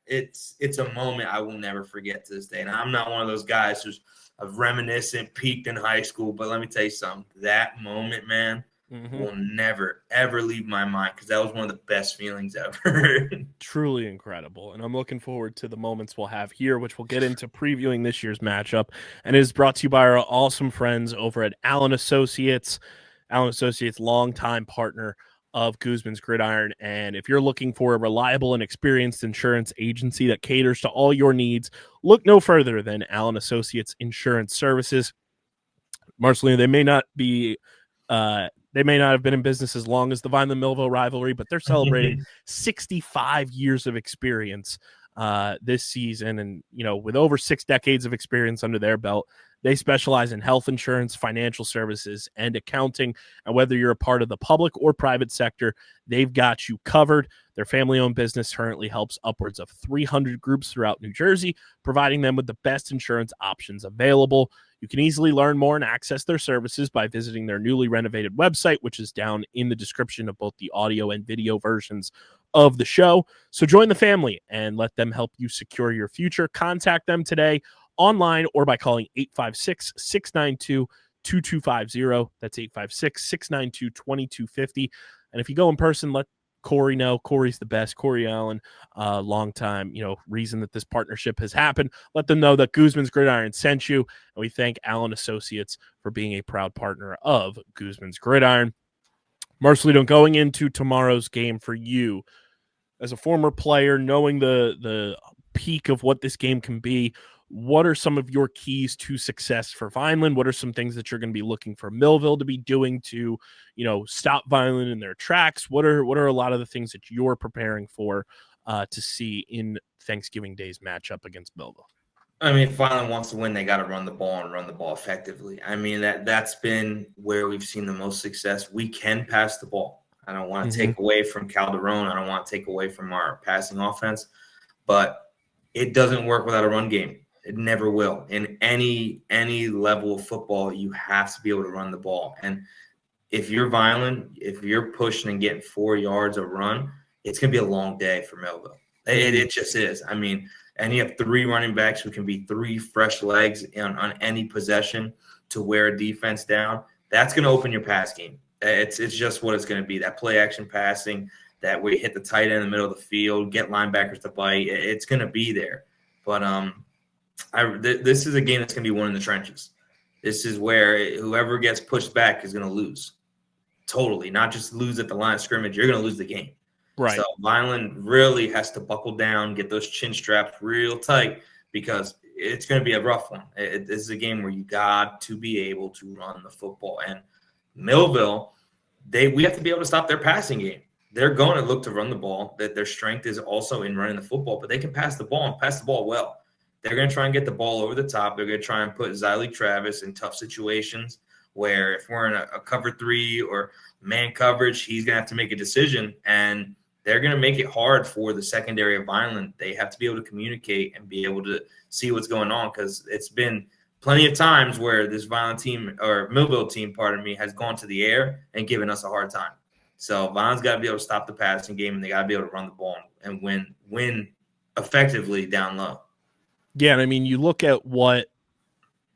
it's a moment I will never forget to this day. And I'm not one of those guys who's reminiscent, peaked in high school, but let me tell you something. That moment, man, will never, ever leave my mind, because that was one of the best feelings ever. Truly incredible. And I'm looking forward to the moments we'll have here, which we'll get into previewing this year's matchup. And it is brought to you by our awesome friends over at Allen Associates. Allen Associates, longtime partner of Guzman's Gridiron. And if you're looking for a reliable and experienced insurance agency that caters to all your needs, look no further than Allen Associates Insurance Services. Marcelino, they may not have been in business as long as the Vineland Millville rivalry, but they're celebrating 65 years of experience this season. And, with over 6 decades of experience under their belt, they specialize in health insurance, financial services, and accounting. And whether you're a part of the public or private sector, they've got you covered. Their family-owned business currently helps upwards of 300 groups throughout New Jersey, providing them with the best insurance options available. You can easily learn more and access their services by visiting their newly renovated website, which is down in the description of both the audio and video versions of the show. So join the family and let them help you secure your future. Contact them today online or by calling 856-692-2250. That's 856-692-2250. And if you go in person, let Corey know. Corey's the best. Corey Allen, long time, reason that this partnership has happened. Let them know that Guzman's Gridiron sent you. And we thank Allen Associates for being a proud partner of Guzman's Gridiron. Marcelino, going into tomorrow's game for you, as a former player, knowing the peak of what this game can be, what are some of your keys to success for Vineland? What are some things that you're going to be looking for Millville to be doing to, stop Vineland in their tracks? What are a lot of the things that you're preparing for to see in Thanksgiving Day's matchup against Millville? I mean, if Vineland wants to win, they got to run the ball and run the ball effectively. I mean, that's been where we've seen the most success. We can pass the ball. I don't want to take away from Calderon. I don't want to take away from our passing offense, but it doesn't work without a run game. It never will. In any level of football, you have to be able to run the ball. And if you're Vineland, if you're pushing and getting 4 yards of run, it's going to be a long day for Millville. It just is. I mean, and you have 3 running backs who can be 3 fresh legs on any possession to wear a defense down. That's going to open your pass game. It's just what it's going to be. That play action passing, that we hit the tight end in the middle of the field, get linebackers to bite. It's going to be there. But this is a game that's going to be won in the trenches. This is where whoever gets pushed back is going to lose. Totally. Not just lose at the line of scrimmage. You're going to lose the game. Right. So Vineland really has to buckle down, get those chin straps real tight, because it's going to be a rough one. This is a game where you got to be able to run the football. And Millville, we have to be able to stop their passing game. They're going to look to run the ball. That their strength is also in running the football, but they can pass the ball and pass the ball well. They're going to try and get the ball over the top. They're going to try and put Zylee Travis in tough situations where if we're in a cover 3 or man coverage, he's going to have to make a decision, and they're going to make it hard for the secondary of Vineland. They have to be able to communicate and be able to see what's going on, because it's been plenty of times where this Vineland team, or Millville team, has gone to the air and given us a hard time. So Vineland's got to be able to stop the passing game, and they got to be able to run the ball and win effectively down low. Yeah, and I mean, you look at what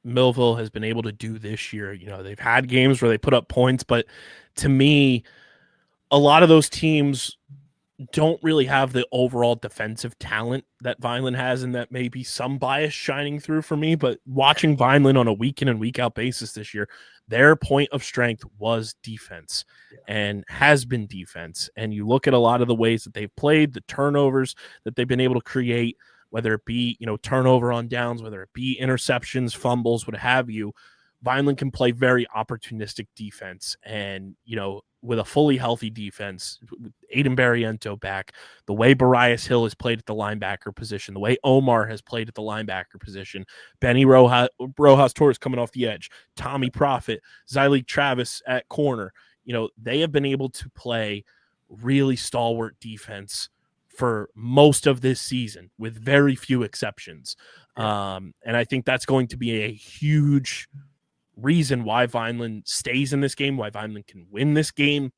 Millville has been able to do this year. You know, they've had games where they put up points, but to me, a lot of those teams don't really have the overall defensive talent that Vineland has, and that may be some bias shining through for me. But watching Vineland on a week in and week out basis this year, their point of strength was defense and has been defense. And you look at a lot of the ways that they've played, the turnovers that they've been able to create, whether it be, turnover on downs, whether it be interceptions, fumbles, what have you. Vineland can play very opportunistic defense, and, with a fully healthy defense, with Aiden Barriento back, the way Barias Hill has played at the linebacker position, the way Omar has played at the linebacker position, Benny Rojas Torres coming off the edge, Tommy Profit, Zylee Travis at corner, they have been able to play really stalwart defense for most of this season, with very few exceptions. And I think that's going to be a huge reason why Vineland stays in this game, why Vineland can win this game,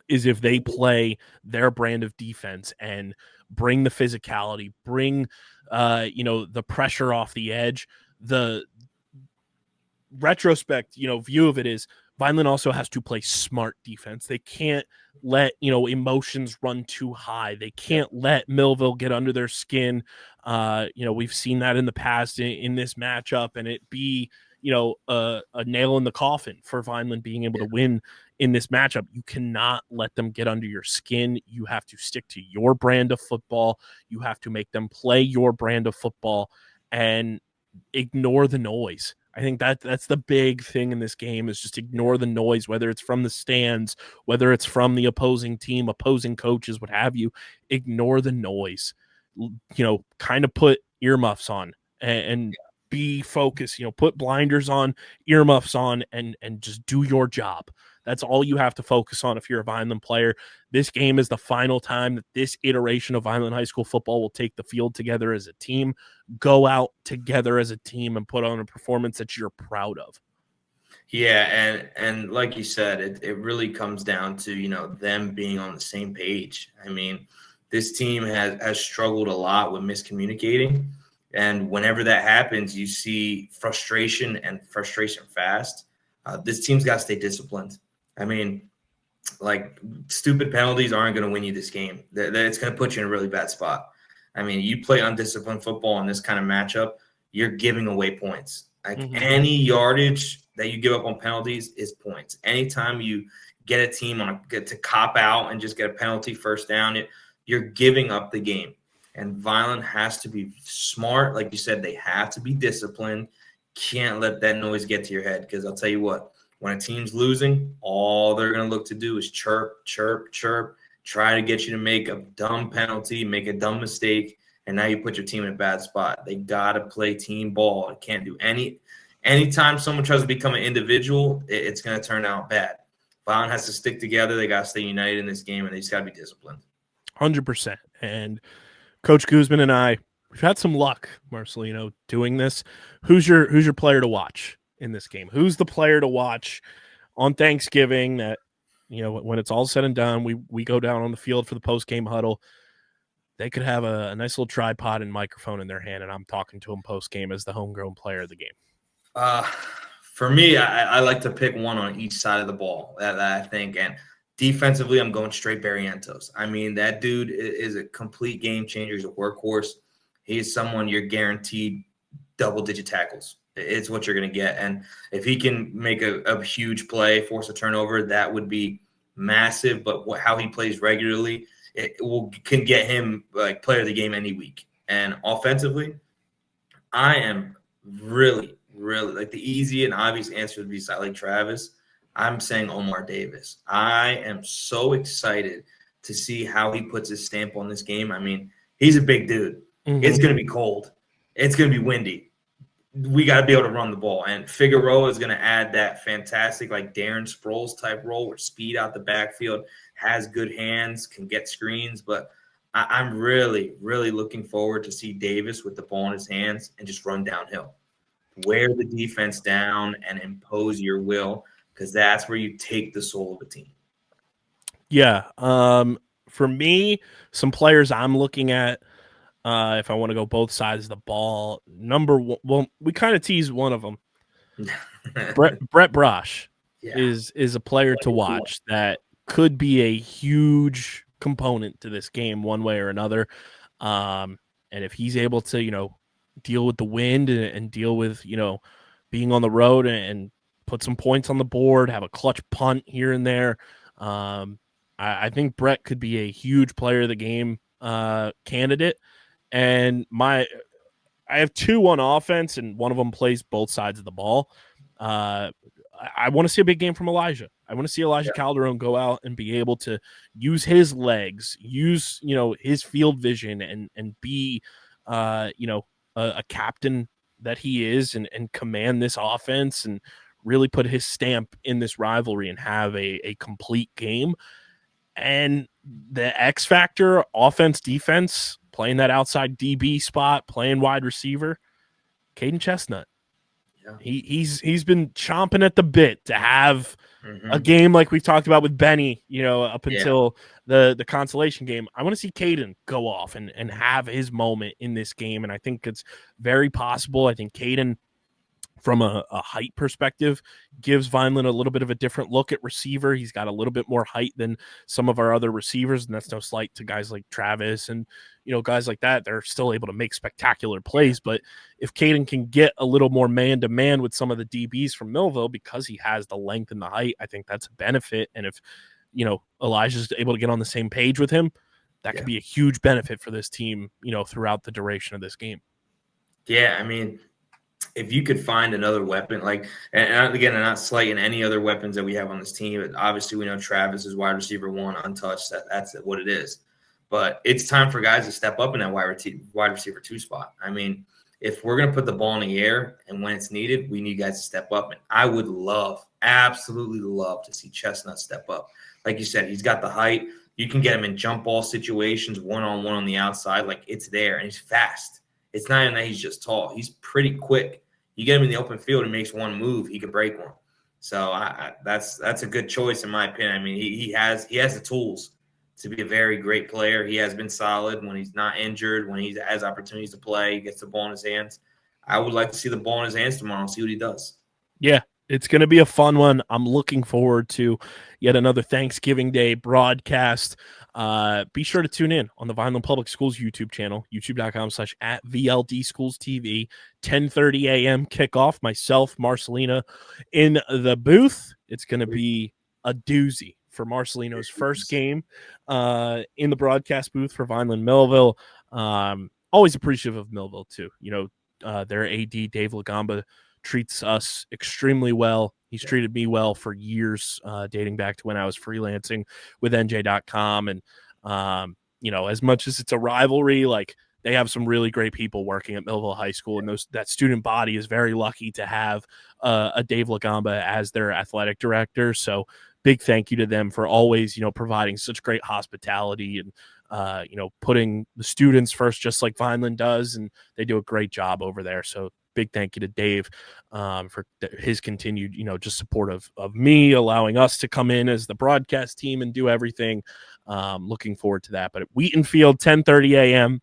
is if they play their brand of defense and bring the physicality, bring the pressure off the edge. The retrospect view of it is Vineland also has to play smart defense. They can't let emotions run too high. They can't let Millville get under their skin. We've seen that in the past in this matchup, and it be a nail in the coffin for Vineland being able to win in this matchup. You cannot let them get under your skin. You have to stick to your brand of football. You have to make them play your brand of football and ignore the noise. I think that's the big thing in this game, is just ignore the noise, whether it's from the stands, whether it's from the opposing team, opposing coaches, what have you. Ignore the noise. Kind of put earmuffs on and be focused, put blinders on, earmuffs on, and just do your job. That's all you have to focus on if you're a Vineland player. This game is the final time that this iteration of Vineland High School football will take the field together as a team, go out together as a team, and put on a performance that you're proud of. Yeah, and like you said, it really comes down to, them being on the same page. I mean, this team has struggled a lot with miscommunicating. And whenever that happens, you see frustration fast. This team's got to stay disciplined. I mean, like, stupid penalties aren't going to win you this game. It's going to put you in a really bad spot. I mean, you play undisciplined football in this kind of matchup, you're giving away points. Like, any yardage that you give up on penalties is points. Anytime you get a team get to cop out and just get a penalty first down, you're giving up the game. And Vineland has to be smart. Like you said, they have to be disciplined. Can't let that noise get to your head, because I'll tell you what, when a team's losing, all they're going to look to do is chirp, chirp, chirp, try to get you to make a dumb penalty, make a dumb mistake, and now you put your team in a bad spot. They got to play team ball. It can't do anytime someone tries to become an individual, it's going to turn out bad. Vineland has to stick together. They got to stay united in this game, and they just got to be disciplined. 100%. And Coach Guzman and I, we've had some luck, Marcelino, doing this. Who's your player to watch in this game? Who's the player to watch on Thanksgiving that, when it's all said and done, we go down on the field for the post-game huddle, they could have a nice little tripod and microphone in their hand, and I'm talking to them post-game as the homegrown player of the game? For me, I like to pick one on each side of the ball that I think, and defensively, I'm going straight Barrientos. I mean, that dude is a complete game changer. He's a workhorse. He's someone you're guaranteed double-digit tackles It's what you're going to get. And if he can make a huge play, force a turnover, that would be massive. But how he plays regularly, can get him like player of the game any week. And offensively, I am really, really like the easy and obvious answer would be like Travis. I'm saying Omar Davis. I am so excited to see how he puts his stamp on this game. I mean, he's a big dude. Mm-hmm. It's going to be cold. It's going to be windy. We got to be able to run the ball. And Figueroa is going to add that fantastic, like Darren Sproles type role where speed out the backfield, has good hands, can get screens. But I'm really, really looking forward to see Davis with the ball in his hands and just run downhill. Wear the defense down and impose your will, because that's where you take the soul of a team. Yeah. For me, some players I'm looking at, if I want to go both sides of the ball, number one, well, we kind of teased one of them. Brett Brosh is a player to watch that could be a huge component to this game one way or another. And if he's able to, deal with the wind and deal with, being on the road and put some points on the board, have a clutch punt here and there, I think Brett could be a huge player of the game candidate. And I have two on offense, and one of them plays both sides of the ball. I want to see a big game from Elijah. I want to see Elijah Calderon go out and be able to use his legs, use his field vision, and be a captain that he is, and command this offense and really put his stamp in this rivalry and have a complete game. And the X factor, offense, defense, playing that outside DB spot, playing wide receiver, Caden Chestnut. Yeah. He's been chomping at the bit to have a game like we've talked about with Benny, up until the Consolation Game. I want to see Caden go off and have his moment in this game, and I think it's very possible. I think Caden, from a height perspective, gives Vineland a little bit of a different look at receiver. He's got a little bit more height than some of our other receivers, and that's no slight to guys like Travis and guys like that. They're still able to make spectacular plays, but if Caden can get a little more man-to-man with some of the DBs from Millville because he has the length and the height, I think that's a benefit. And if Elijah's able to get on the same page with him, that could be a huge benefit for this team throughout the duration of this game. Yeah, I mean, if you could find another weapon, and again, I'm not slighting any other weapons that we have on this team, but obviously we know Travis is wide receiver 1, untouched. That's what it is. But it's time for guys to step up in that wide receiver 2 spot. I mean, if we're going to put the ball in the air and when it's needed, we need guys to step up. And I would absolutely love to see Chestnut step up. Like you said, he's got the height. You can get him in jump ball situations, one-on-one on the outside. Like, it's there, and he's fast. It's not even that he's just tall. He's pretty quick. You get him in the open field and makes one move, he could break one. So that's a good choice in my opinion. I mean, he has the tools to be a very great player. He has been solid when he's not injured, when he has opportunities to play, he gets the ball in his hands. I would like to see the ball in his hands tomorrow and see what he does. Yeah, it's going to be a fun one. I'm looking forward to yet another Thanksgiving Day broadcast. Be sure to tune in on the Vineland Public Schools YouTube channel, youtube.com/@VLDSchoolsTV, 10:30 a.m. kickoff. Myself, Marcelino, in the booth. It's going to be a doozy for Marcelino's first game in the broadcast booth for Vineland Millville. Always appreciative of Millville, too. Their AD, Dave Lagamba, treats us extremely well. He's treated me well for years, dating back to when I was freelancing with NJ.com. And, as much as it's a rivalry, they have some really great people working at Millville High School, and that student body is very lucky to have a Dave Lagamba as their athletic director. So big thank you to them for always, providing such great hospitality and, putting the students first, just like Vineland does. And they do a great job over there. So big thank you to Dave for his continued, just support of me, allowing us to come in as the broadcast team and do everything. Looking forward to that. But at Wheaton Field, 10:30 a.m.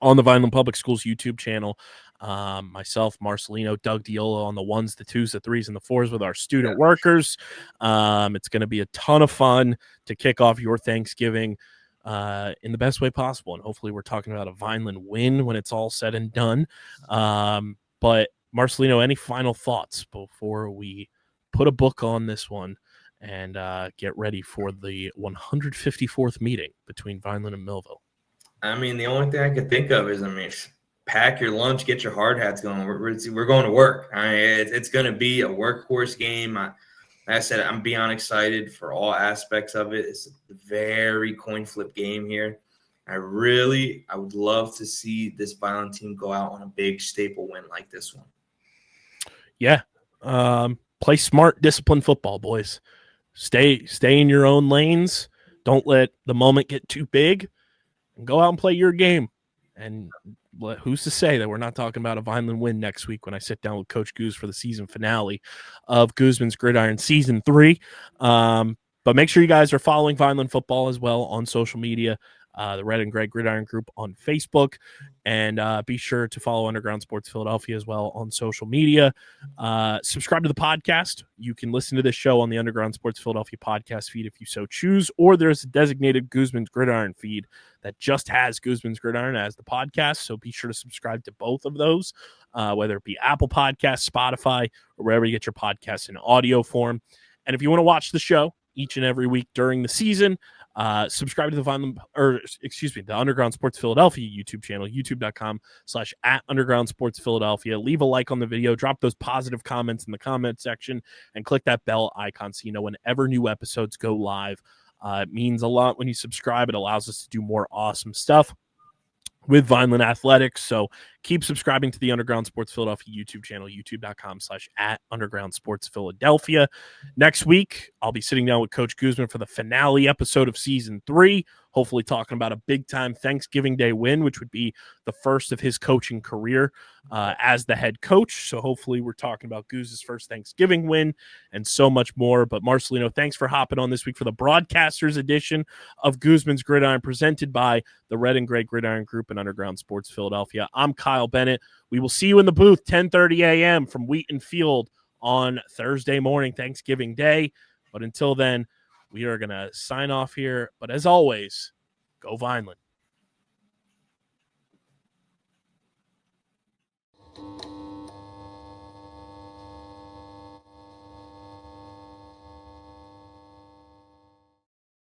on the Vineland Public Schools YouTube channel. Myself, Marcelino, Doug Diola on the 1s, the 2s, the 3s, and the 4s with our student workers. It's going to be a ton of fun to kick off your Thanksgiving in the best way possible. And hopefully we're talking about a Vineland win when it's all said and done. But Marcelino, any final thoughts before we put a book on this one and get ready for the 154th meeting between Vineland and Millville? I mean, the only thing I could think of is, pack your lunch, get your hard hats going. We're going to work. It's going to be a workhorse game. Like I said, I'm beyond excited for all aspects of it. It's a very coin flip game here. I would love to see this Vineland team go out on a big staple win like this one. Yeah. Play smart, disciplined football, boys. Stay in your own lanes. Don't let the moment get too big. And go out and play your game. And who's to say that we're not talking about a Vineland win next week when I sit down with Coach Goose for the season finale of Guzman's Gridiron Season 3. But make sure you guys are following Vineland Football as well on social media, the Red and Gray Gridiron group on Facebook, and be sure to follow Underground Sports Philadelphia as well on social media. Subscribe to the podcast. You can listen to this show on the Underground Sports Philadelphia podcast feed if you so choose, or there's a designated Guzman's Gridiron feed that just has Guzman's Gridiron as the podcast, so be sure to subscribe to both of those, whether it be Apple Podcasts, Spotify, or wherever you get your podcasts in audio form. And if you want to watch the show each and every week during the season, subscribe to the Underground Sports Philadelphia YouTube channel, youtube.com/@Underground Sports Philadelphia. Leave a like on the video, drop those positive comments in the comment section, and click that bell icon so you know whenever new episodes go live. It means a lot when you subscribe. It allows us to do more awesome stuff with Vineland Athletics. So keep subscribing to the Underground Sports Philadelphia YouTube channel, youtube.com/@Underground Sports Philadelphia. Next week, I'll be sitting down with Coach Guzman for the finale episode of Season 3, hopefully talking about a big-time Thanksgiving Day win, which would be the first of his coaching career as the head coach. So hopefully we're talking about Guz's first Thanksgiving win and so much more. But Marcelino, thanks for hopping on this week for the broadcasters edition of Guzman's Gridiron, presented by the Red and Gray Gridiron Group and Underground Sports Philadelphia. I'm Kyle Bennett. We will see you in the booth 10:30 a.m. from Wheaton Field on Thursday morning, Thanksgiving Day. But until then, we are going to sign off here. But as always, go Vineland.